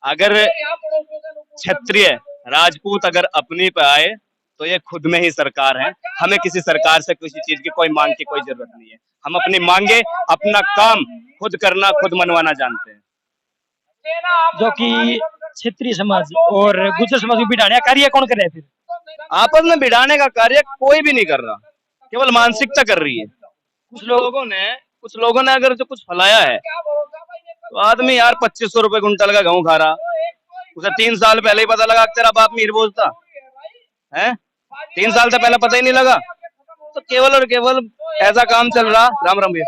अगर क्षत्रिय राजपूत अगर अपनी पे आए तो ये खुद में ही सरकार है। हमें किसी सरकार से किसी चीज की कोई मांग की कोई जरूरत नहीं है। हम अपनी मांगे, अपना काम खुद करना, खुद मनवाना जानते हैं। जो कि क्षेत्रीय समाज और गुर्जर समाज को बिठाने का कार्य कौन कर रहा है? फिर आपस में भिड़ाने का कार्य कोई भी नहीं कर रहा, केवल मानसिकता कर रही है। कुछ लोगों ने अगर जो कुछ फैलाया है, तो आदमी यार 2500 रुपए कुंटल का गेहूं खा रहा, उसे 3 साल पहले ही पता लगा कि तेरा बाप मीर बोलता है। 3 साल से पहले पता ही नहीं लगा। तो केवल और केवल ऐसा काम चल रहा। राम राम भैया,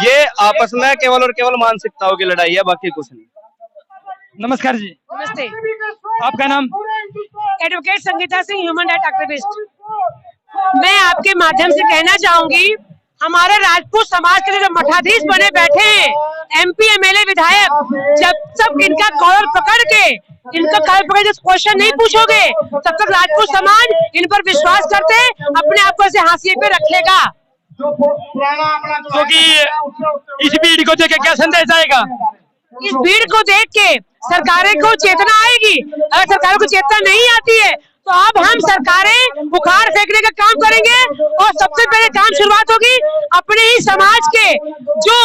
ये आपस में केवल और केवल मानसिकताओं की लड़ाई है, बाकी कुछ नहीं। नमस्कार जी। नमस्ते। आपका नाम? Advocate Sangeeta Singh, human right activist. मैं आपके माध्यम से कहना चाहूंगी, हमारे राजपूत समाज के जो मठाधीश बने बैठे हैं, MP MLA विधायक, जब तक इनका कॉलर पकड़ के इनका कॉलर पकड़ के क्वेश्चन नहीं पूछोगे, तब तक राजपूत समाज इन पर विश्वास करते अपने आप को ऐसे हाशिए पे रख लेगा। क्योंकि इस भीड़ को देख के क्या संदेश आएगा? इस भीड़ को देख के सरकारें को चेतना आएगी। अगर सरकारों को चेतना नहीं आती है तो अब हम सरकारें बुखार फेंकने का काम करेंगे और सबसे पहले काम शुरुआत होगी अपने ही समाज के जो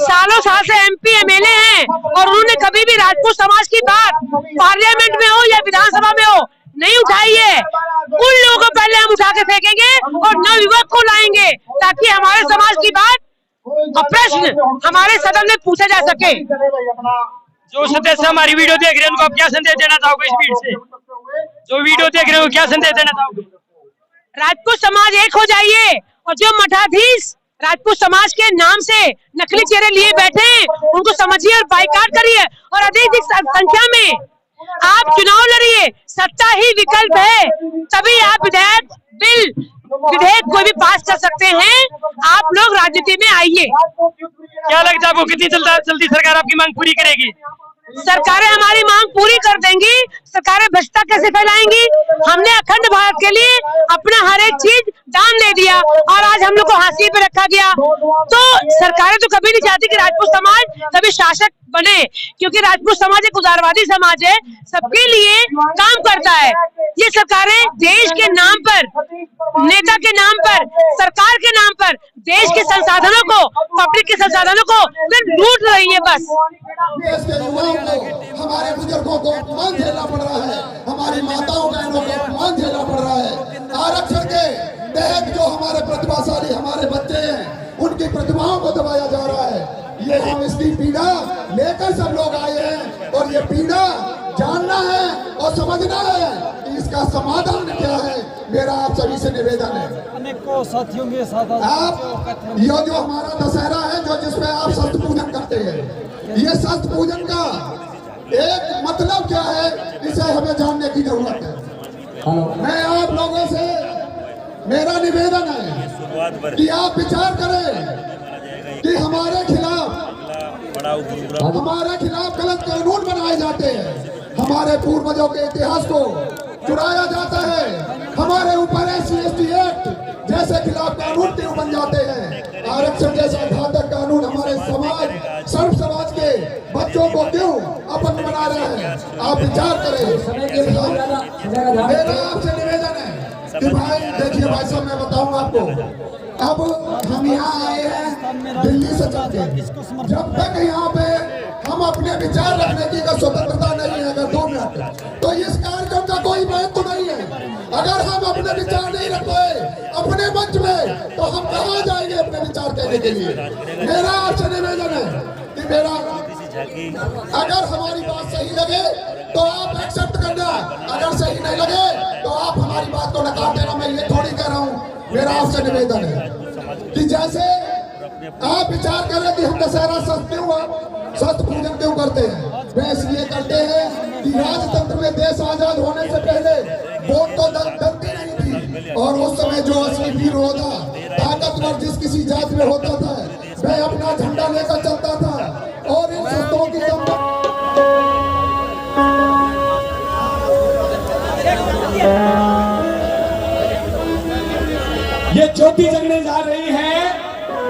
सालों साल से MP MLA हैं और उन्होंने कभी भी राजपूत समाज की बात पार्लियामेंट में हो या विधानसभा में हो नहीं उठाई है। उन लोगों को पहले हम उठा के फेंकेंगे और नवयुवक को लाएंगे ताकि हमारे समाज की बात और प्रश्न हमारे सदन में पूछा जा सके। जो सदस्य हमारी वीडियो देख रहे हैं उनको आप क्या संदेश देना चाहोगे? इस भीड़ से जो वीडियो देख रहे हो क्या संदेश देना चाहोगे? राजपूत समाज एक हो जाइए और जो मठाधीश राजपूत समाज के नाम से नकली चेहरे लिए बैठे हैं उनको समझिए और बाइकाट करिए और अधिक संख्या में आप चुनाव लड़िए। सत्ता ही विकल्प है, तभी आप विधेयक कोई भी पास कर सकते हैं। आप लोग राजनीति में आइए। क्या लगता है आपको कितनी जल्दी सरकार आपकी मांग पूरी करेगी? सरकारें हमारी मांग पूरी कर देंगी। सरकारें भ्रष्टा कैसे फैलाएंगी? हमने अखंड भारत के लिए अपना हर एक चीज दान दे दिया और आज हम लोग को हाशिए पे रखा गया। तो सरकारें तो कभी नहीं चाहती कि राजपूत समाज कभी शासक बने, क्योंकि राजपूत समाज एक उदारवादी समाज है, सबके लिए काम करता है। ये सरकारें देश के नाम पर, नेता के नाम पर, सरकार के नाम पर देश के संसाधनों को, पब्लिक के संसाधनों को लूट रही है। बस देश के युवाओं को, हमारे बुजुर्गों को अपमान झेलना पड़ रहा है, हमारी माताओं बहनों को अपमान झेलना पड़ रहा है। आरक्षण के तहत जो हमारे प्रतिभाशाली हमारे बच्चे हैं उनकी प्रतिभाओं को दबाया जा रहा है। ये हम इसकी पीड़ा लेकर सब लोग आए हैं और ये पीड़ा जानना है और समझना है कि इसका समाधान क्या है। मेरा आप सभी से निवेदन है, अनेकों साथियों के साथ आप ये जो हमारा दशहरा है, जो जिसमें आप शस्त्र पूजन करते हैं, ये शस्त्र पूजन का एक मतलब क्या है, इसे हमें जानने की जरूरत है। मैं आप लोगों से मेरा निवेदन है कि आप विचार करें कि हमारे खिलाफ गलत कानून बनाए जाते हैं, हमारे पूर्वजों के इतिहास को चुराया जाता है, हमारे ऊपर SC/ST एक्ट जैसे खिलाफ कानून क्यों बन जाते हैं, आरक्षण जैसा घातक कानून हमारे समाज, सर्व समाज के बच्चों को क्यों अपन बना रहे हैं। आप विचार करें। मेरा आपसे निवेदन है कि भाई देखिए भाई साहब, मैं बताऊंगा आपको, अब हम यहाँ आए हैं दिल्ली से चल के, जब तक यहाँ पे हम अपने विचार रखने की स्वतंत्रता नहीं है, अगर 2 मिनट, तो इस कार्यक्रम का कोई महत्व नहीं है। अगर हम अपने विचार नहीं रख पाए अपने मंच में, तो हम कहाँ जाएंगे अपने विचार कहने के लिए। मेरा आपसे निवेदन है कि अगर हमारी बात सही लगे तो आप एक्सेप्ट करना, अगर सही नहीं लगे तो आप हमारी बात को नकार देना। मैं ये थोड़ी कह रहा हूँ, मेरा आपसे निवेदन है कि जैसे आप विचार करें कि हम दशहरा शस्त्र पूजन क्यों करते हैं। वे इसलिए करते हैं कि राजतंत्र में देश आजाद होने से पहले वोट तो डरती नहीं थी, और उस समय जो असली वीर होता, ताकतवर जिस किसी जात में होता था, वह अपना का झंडा लेकर चलता था और इन शस्त्रों की दम ये ज्योति जगने जा रही है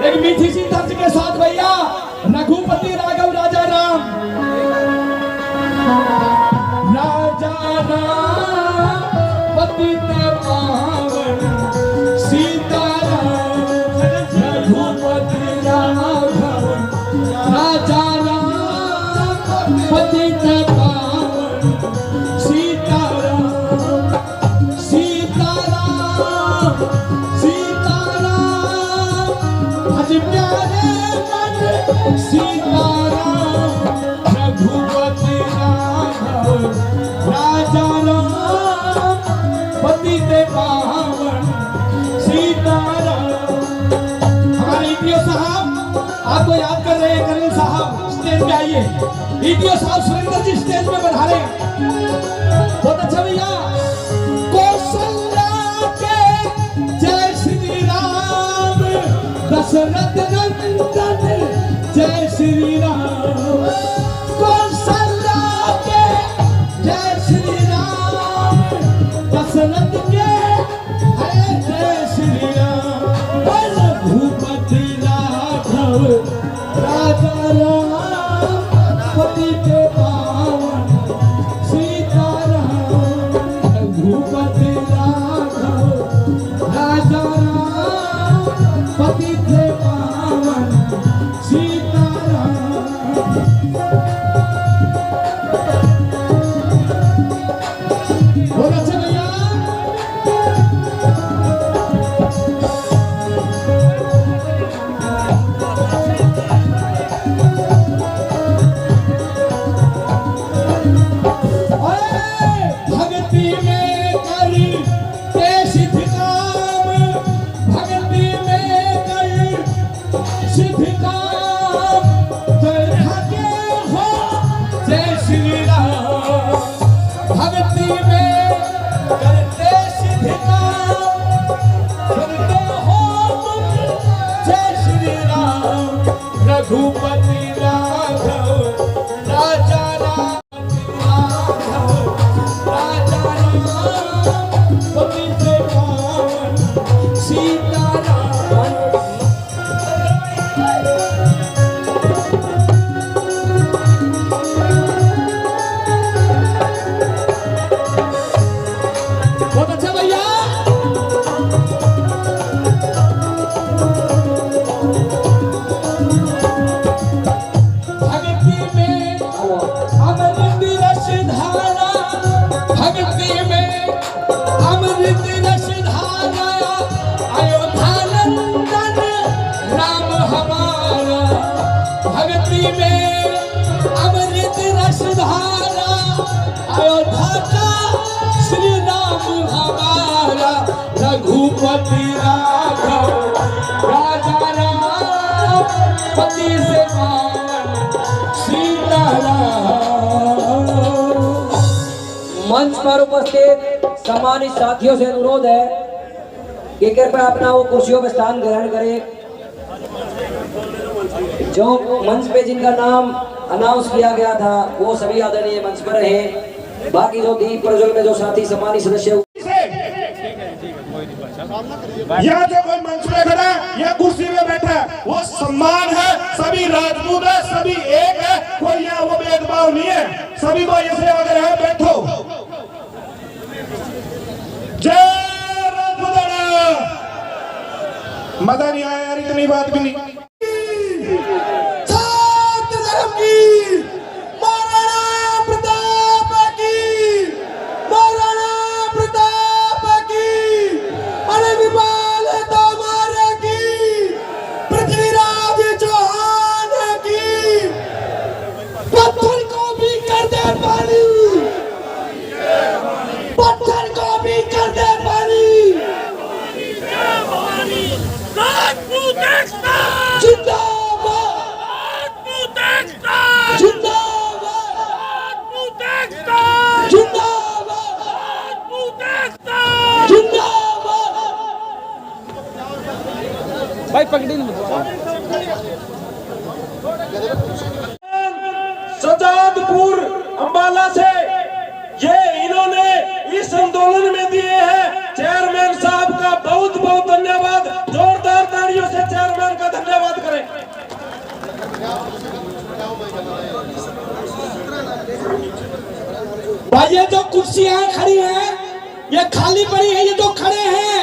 एक मीठी सी तर्ज के साथ भैया। रघुपति राघव राजा राम, राजा राम पतित पावन सीताराम, रघुपति राघव राजा राम पतित पावन सीताराम, सीताराम सीताराम भज प्यारे मन सीताराम, रघुपति राघव राजा राम पतित पावन सीताराम। हमारे ईटीओ साहब आपको याद कर रहे हैं, कर्नल साहब स्टेज पे आइए। ईटीओ साहब सुरेंद्र जी स्टेज पे बढ़ा रहे हैं, बहुत अच्छा भैया। कौशल्या के जय श्री राम, दशरथ नंदन जय श्री राम, कौशल्या के जय श्री राम, दशरथ के है जय श्री राम, रघुपति राघव राजा राम पतित पावन सीताराम, रघुपति राघव राजा राम पतित पावन सीताराम। बहुत अच्छा भैया। भक्ति में करी ते सिद्ध काम, भक्ति में करी सिद्ध काम, जय भाग्य हो जय श्री राम, भक्ति में करते सिद्ध काम, करते हो तुम जय श्री राम, रघुपति राघव राजा राम बहुत अच्छा भैया। भक्ति में अमृत रस धारा, भक्ति में अमृत रस धारा, अयोध्या नंदन राम हमारा, भक्ति में अमृत रस धारा, अयोध्या का श्री राम हमारा, रघुपति राघव राजा राम पति से पावन सीताराम। मंच पर उपस्थित सम्मानित साथियों से अनुरोध है कि कृपया अपना वो कुर्सियों पर स्थान ग्रहण करें। जो मंच पे जिनका नाम अनाउंस किया गया था वो सभी आदरणीय मंच पर रहे। बाकी जो दीप प्रज्वल में जो साथी सम्मानित सदस्य या जो कोई मंच पे खड़ा है या कुर्सी में बैठा है वो सम्मान है, सभी राजपूत है, सभी एक है, कोई यहाँ वो भेदभाव नहीं है, सभी को ऐसे अगर है बैठो। जय राजपूत। मजा नहीं आया यार, इतनी बात भी नहीं। छात्र धर्म की, महाराणा प्रताप की, महाराणा प्रताप की, अनविपाल तोमर की, पृथ्वीराज चौहान की, पत्थर को भी कर दे पानी, पत्थर को भी कर दे पानी। भाई पकड़ी नहीं। गौशाला से ये इन्होंने इस आंदोलन में दिए हैं। चेयरमैन साहब का बहुत बहुत धन्यवाद। जोरदार तालियों से चेयरमैन का धन्यवाद करें। भाई ये जो कुर्सियां खड़ी हैं ये खाली पड़ी है, ये जो खड़े हैं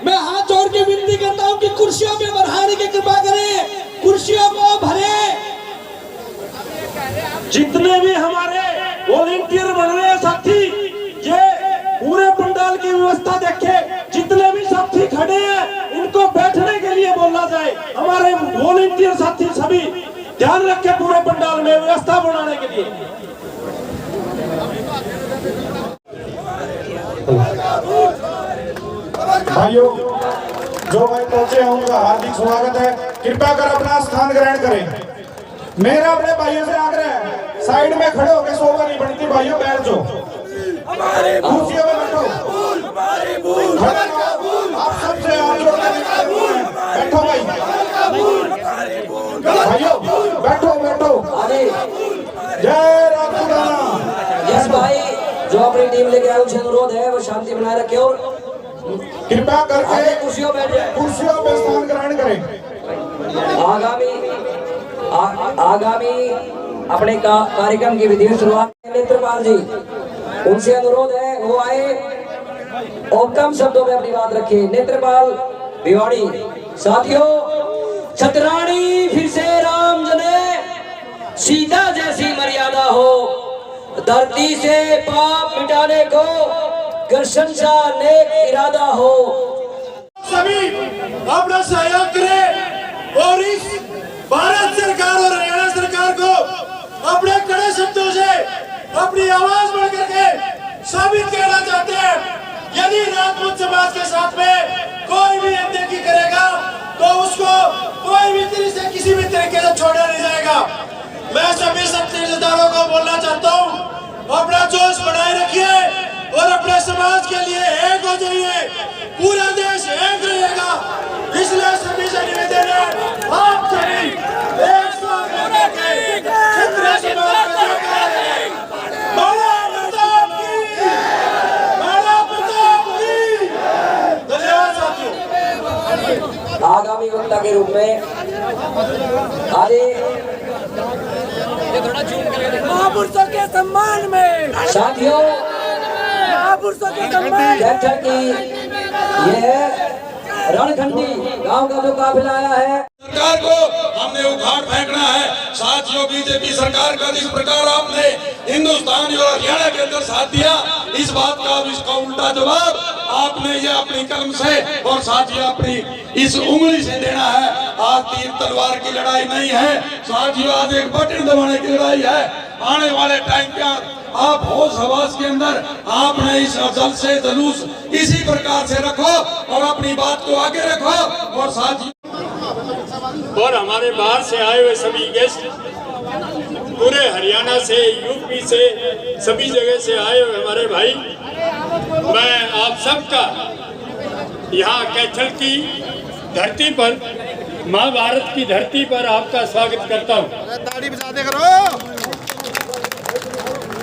मैं हाथ जोड़ के विनती करता हूं कि कुर्सियों में बढ़ाने की कृपा करें, कुर्सियों को भरे। जितने भी हमारे वॉलंटियर बन रहे हैं साथी, ये पूरे पंडाल की व्यवस्था देखे। जितने भी साथी खड़े हैं इनको बैठने के लिए बोला जाए। हमारे वॉलंटियर साथी सभी ध्यान रखें पूरे पंडाल में व्यवस्था बनाने के लिए। भाइयों, जो भाई पहुंचे हैं उनका हार्दिक स्वागत है। कृपया कर अपना स्थान ग्रहण करें। मेरा अपने भाइयों से आग्रह है, साइड में खड़े होकर शोभा नहीं बनती। भाइयों बैठ जाओ, कुर्सियों में बैठो। आप सबसे बैठो भाई, भाइयों बैठो बैठो। जय राजपूताना। यस भाई, जो अपनी टीम लेके आए उनसे अनुरोध है वो शांति बनाए रखे और कृपया करके कुर्सियों बैठ जाए, कुर्सियों में स्थान ग्रहण करें। आगामी अपने कार्यक्रम की विधिवत शुरुआत नेत्रपाल जी, उनसे अनुरोध है वो आए और कम शब्दों में अपनी बात रखे। नेत्रपाल भिवाड़ी। साथियों, छतरानी फिर से राम जने सीता जैसी मर्यादा हो, धरती से पाप मिटाने को कृष्ण सा नेक इरादा हो। सभी अपना सहयोग करें और इस भारत सरकार और हरियाणा सरकार को अपने कड़े शब्दों से अपनी आवाज बढ़ करके साबित करना चाहते हैं। यदि राजपूत समाज के साथ में कोई भी अनदेखी करेगा तो उसको कोई भी तरीके से किसी भी तरीके से छोड़ा नहीं जाएगा। मैं सभी सत्ताधारियों को बोलना चाहता हूँ, अपना जोश बनाए रखिए और अपने समाज के लिए एक हो जाइए। पूरा देश एक रहेगा, इसलिए सभी से निवेदन है, आप सभी एक साथ मिलकर क्षत्रिय समाज का जयकार करें। धन्यवाद साथियों। आगामी वक्ता के रूप में आगे महापुरुषों के सम्मान में साथियों महापुरुषों के सम्मान जैसा कि यह रणखंडी गांव का जो काफिला आया है, सरकार को हमने उखाड़ फेंकना है। साथियों, बीजेपी सरकार का जिस प्रकार आपने हिंदुस्तान और हरियाणा के अंदर साथ दिया, इस बात का इसका उल्टा जवाब आपने ये अपनी कलम से और साथियों अपनी इस उंगली से देना है। आज तीर तलवार की लड़ाई नहीं है साथियों, आज एक बटन दबाने की लड़ाई है। आने वाले टाइम पे आप होश हवास के अंदर आपने इस जल से जुलूस इसी प्रकार से रखो और अपनी बात को आगे रखो। और साथियों, और हमारे बाहर से आए हुए सभी गेस्ट, पूरे हरियाणा से, यूपी से, सभी जगह से आए हुए हमारे भाई, मैं आप सबका यहाँ कैथल की धरती पर, महाभारत की धरती पर आपका स्वागत करता हूँ। ताली बजाते करो।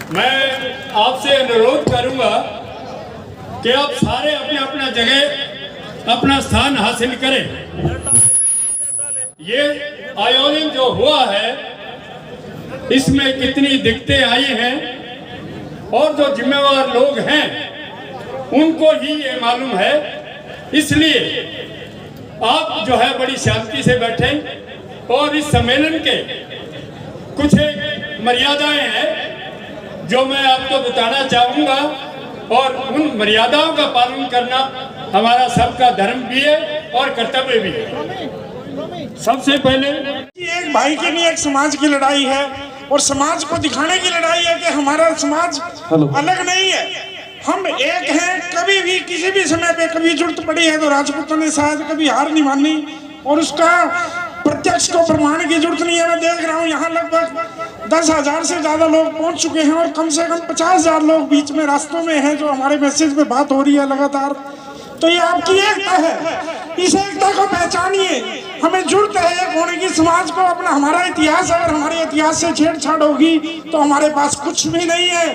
मैं आपसे अनुरोध करूंगा कि आप सारे अपने अपना जगह अपना स्थान हासिल करें। ये आयोजन जो हुआ है इसमें कितनी दिक्कतें आई हैं और जो जिम्मेवार लोग हैं उनको ही ये मालूम है। इसलिए आप जो है बड़ी शांति से बैठें और इस सम्मेलन के कुछ मर्यादाएं हैं जो मैं आपको बताना चाहूँगा और उन मर्यादाओं का पालन करना हमारा सबका धर्म भी है और कर्तव्य भी है। सबसे पहले एक भाई की नहीं, एक समाज की लड़ाई है और समाज को दिखाने की लड़ाई है कि हमारा समाज अलग नहीं है, हम एक हैं। कभी भी किसी भी समय पे कभी जरूरत पड़ी है तो राजपूतों ने शायद कभी हार नहीं मानी और उसका प्रत्यक्ष को प्रमाण की जरूरत नहीं है। मैं देख रहा हूँ यहाँ लगभग 10,000 से ज्यादा लोग पहुँच चुके हैं और कम से कम 50,000 लोग बीच में रास्तों में हैं जो हमारे मैसेज पे बात हो रही है लगातार। तो ये आपकी एकता है, इस एकता को पहचानिए। हमें जरूरत है एक होने की, समाज को अपना हमारा इतिहास, अगर हमारे इतिहास से छेड़छाड़ होगी तो हमारे पास कुछ भी नहीं है।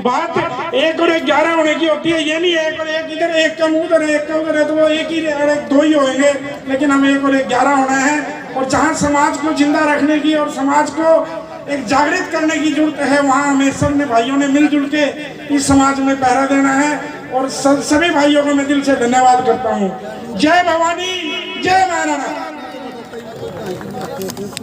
बात 1 और 11 होने की होती है, ये नहीं 1 और 1 इधर, 1 का उधर है, 1 का उधर है, तो वो 1 ही और 1 2 ही होंगे, लेकिन हमें 1 और 11 होना है। और जहाँ समाज को जिंदा रखने की और समाज को एक जागृत करने की जरूरत है, वहाँ हमें सब ने भाइयों ने मिलजुल के इस समाज में पहरा देना है। और सभी भाइयों को मैं दिल से धन्यवाद करता हूँ। जय भवानी, जय महाराणा।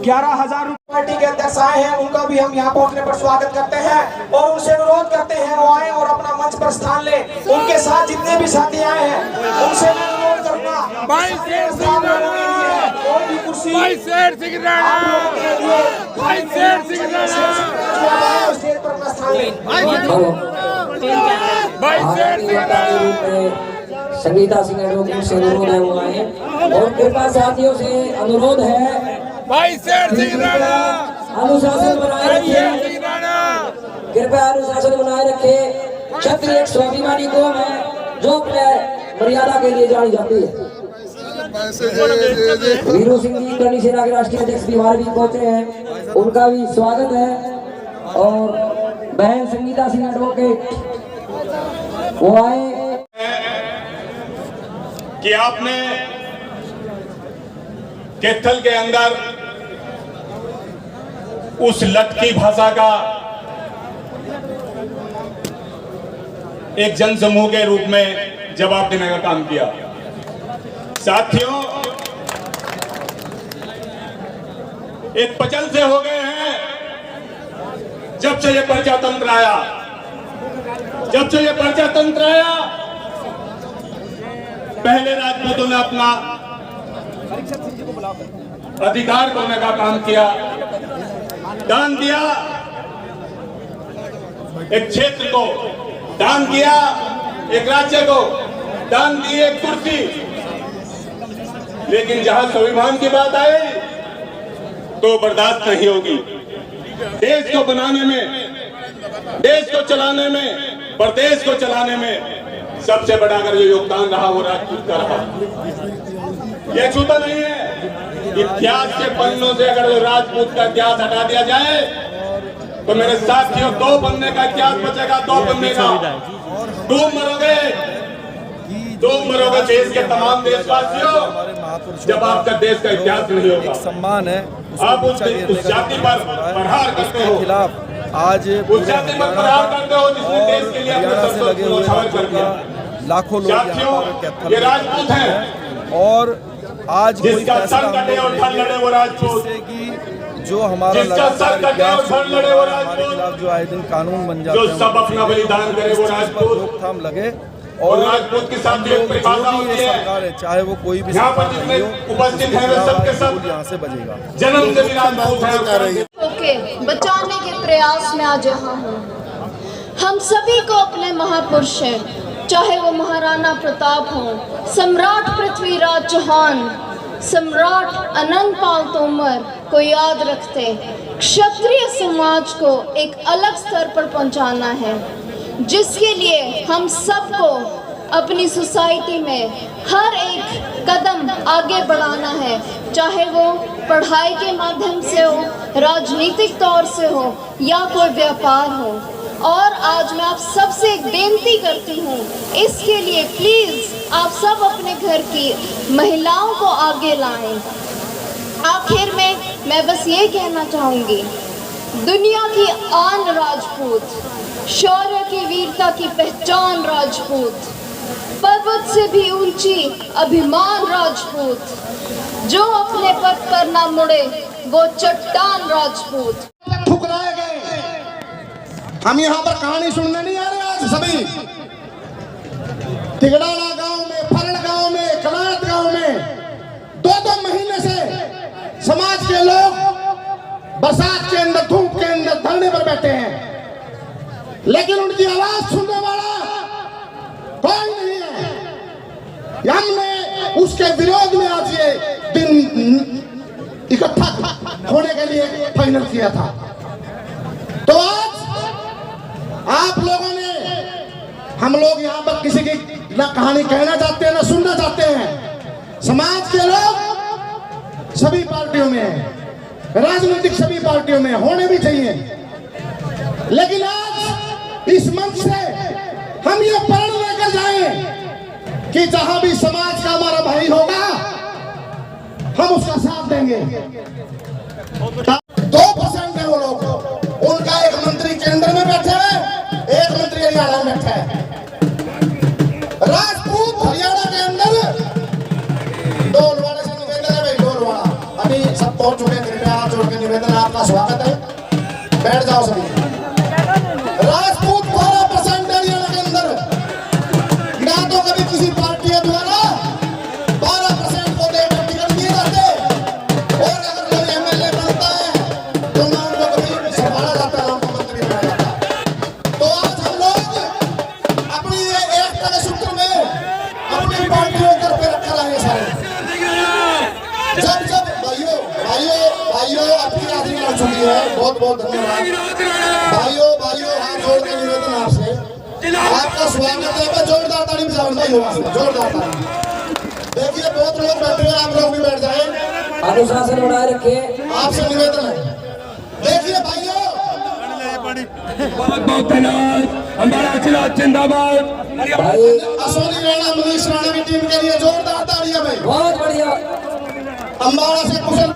11,000 पार्टी के अध्यक्ष आए हैं, उनका भी हम यहाँ पहुँचने पर स्वागत करते हैं और उनसे अनुरोध करते हैं वो आए और अपना मंच पर स्थान ले। उनके साथ जितने भी साथी आए हैं उनसे मैं अनुरोध करूंगा, कोई भी कुर्सी स्टेज पर अपना स्थान ले। संगीता सिंह एडवोकेट से अनुरोध है वो आए और कृपा साथियों से अनुरोध है अनुशासन बनाए रखिए, कृपया अनुशासन बनाए रखे। क्षत्रिय एक स्वाभिमानी कौम है जो अपने मर्यादा के लिए जानी जाती है। वीरू सिंह जी करनी सेना के राष्ट्रीय अध्यक्ष बिहार भी पहुंचे हैं, उनका भी स्वागत है। और बहन संगीता सिंह एडवोकेट वो आए कि आपने कैथल के अंदर उस लटकी भाषा का एक जनसमूह के रूप में जवाब देने का काम किया। साथियों, एक पचल से हो गए हैं जब से ये पर्चा तंत्र आया, जब से ये पर्चा तंत्र आया। पहले राजपूतों ने अपना अधिकार करने का काम किया, दान दिया, एक क्षेत्र को दान किया, एक राज्य को दान दी, एक कुर्सी। लेकिन जहां स्वाभिमान की बात आई तो बर्दाश्त नहीं होगी। देश को बनाने में, देश को चलाने में, प्रदेश को चलाने में सबसे बड़ा अगर जो योगदान रहा वो राजपूत का रहा। ये छूता नहीं है। इतिहास के पन्नों से अगर राजपूत का इतिहास हटा दिया जाए तो मेरे साथियों 2 पन्ने का इतिहास बचेगा, 2 पन्ने का। डूब मरोगे देश के तमाम देशवासियों जब आपका देश का इतिहास नहीं होगा। सम्मान है आप उस जाति पर प्रहार करते हो, आज उस जाति पर प्रहार करते हो जिसने देश के लिए अपने संतोष को न्यौछावर कर दिया। लाखों लोग साथियों, ये राजपूत हैं और आज जिसका सर कटे और धड़ लड़े वो राजपूत, जो हमारा जिसका सर कटे और धड़ लड़े वो राजपूत, जो आए दिन कानून बन जाते हैं, जो सब अपना बलिदान करे वो राजपूत, रोकथाम लगे। और राजपूत की साथ एक परिभाषा होती है, चाहे वो कोई भी यहाँ पर जितने उपस्थित हैं वे सबके सब यहाँ से बजेगा। जन्म से भी राजपूत हैं। ओके, बचाने के प्रयास में आज यहाँ हूँ। हम सभी को अपने महापुरुष हैं, चाहे वो महाराणा प्रताप हो, सम्राट पृथ्वीराज चौहान, सम्राट अनंत पाल तोमर को याद रखते क्षत्रिय समाज को एक अलग स्तर पर पहुंचाना है, जिसके लिए हम सबको अपनी सोसाइटी में हर एक कदम आगे बढ़ाना है, चाहे वो पढ़ाई के माध्यम से हो, राजनीतिक तौर से हो या कोई व्यापार हो। और आज मैं आप सबसे एक बेनती करती हूँ, इसके लिए प्लीज़ आप सब अपने घर की महिलाओं को आगे लाएं। आखिर में मैं बस ये कहना चाहूँगी, दुनिया की आन राजपूत, शौर्य की वीरता की पहचान राजपूत, पर्वत से भी ऊंची अभिमान राजपूत, जो अपने पथ पर ना मुड़े वो चट्टान राजपूत। ठुकराए गए। हम यहाँ पर कहानी सुनने नहीं आ रहे आज सभी। तिगड़ाना गांव में, फरण गांव में, कनाट गांव में 2-2 महीने से समाज के लोग बरसात के अंदर, धूप के अंदर धरने पर बैठे हैं, लेकिन उनकी आवाज सुनने वाला कोई नहीं है। हमने उसके विरोध में आज ये दिन इकट्ठा होने के लिए फाइनल किया था। तो आज आप लोगों ने, हम लोग यहाँ पर किसी की ना कहानी कहना चाहते हैं ना सुनना चाहते हैं। समाज के लोग सभी पार्टियों में है, राजनीतिक सभी पार्टियों में होने भी चाहिए। लेकिन आज इस मंच से हम ये प्रण लेकर जाएं कि जहां भी समाज का हमारा भाई होगा हम उसका साथ देंगे। 2% है वो लोग, उनका एक मंत्री केंद्र में बैठे हैं, एक मंत्री हरियाणा में बैठा है। राजपूत हरियाणा के अंदर डोलवाड़ा से निवेदन है भाई, डोलवाड़ा अभी सब पहुंच चुके हैं, कृपया हाथ जोड़ के निवेदन, आपका स्वागत है, बैठ जाओ सभी। राजपूत 12% हरियाणा के अंदर, ना तो कभी किसी पार्टी द्वारा 12% को टिकट दिए जाते, और अगर कोई एमएलए बनता है तो ना उनको कभी संभाला जाता है, उनको मंत्री बनाया जाता है। तो आज हम लोग अपनी एकता के सूत्र में अपनी पार्टियों कर पे रखकर आए सारे। जब भाइयों भाइयों भाइयों आपकी हाजिरी लग चुकी है, बहुत बहुत धन्यवाद भाइयों भाइयों, हाथ जोड़ के निवेदन आपसे, आपका स्वागत है। मैं जोरदार ताली बजाऊंगा ही होगा, जोरदार ताली। देखिए बहुत लोग बैठे हैं, आप लोग भी बैठ जाएं, अनुशासन बनाए रखिए, आपसे निवेदन है। देखिए भाइयों, बहुत बहुत धन्यवाद, हमारा जिला जिंदाबाद। असोली राणा, मनीष राणा की टीम के लिए जोरदार तालियां भाई, बहुत बढ़िया। अम्बाड़ा से कुशल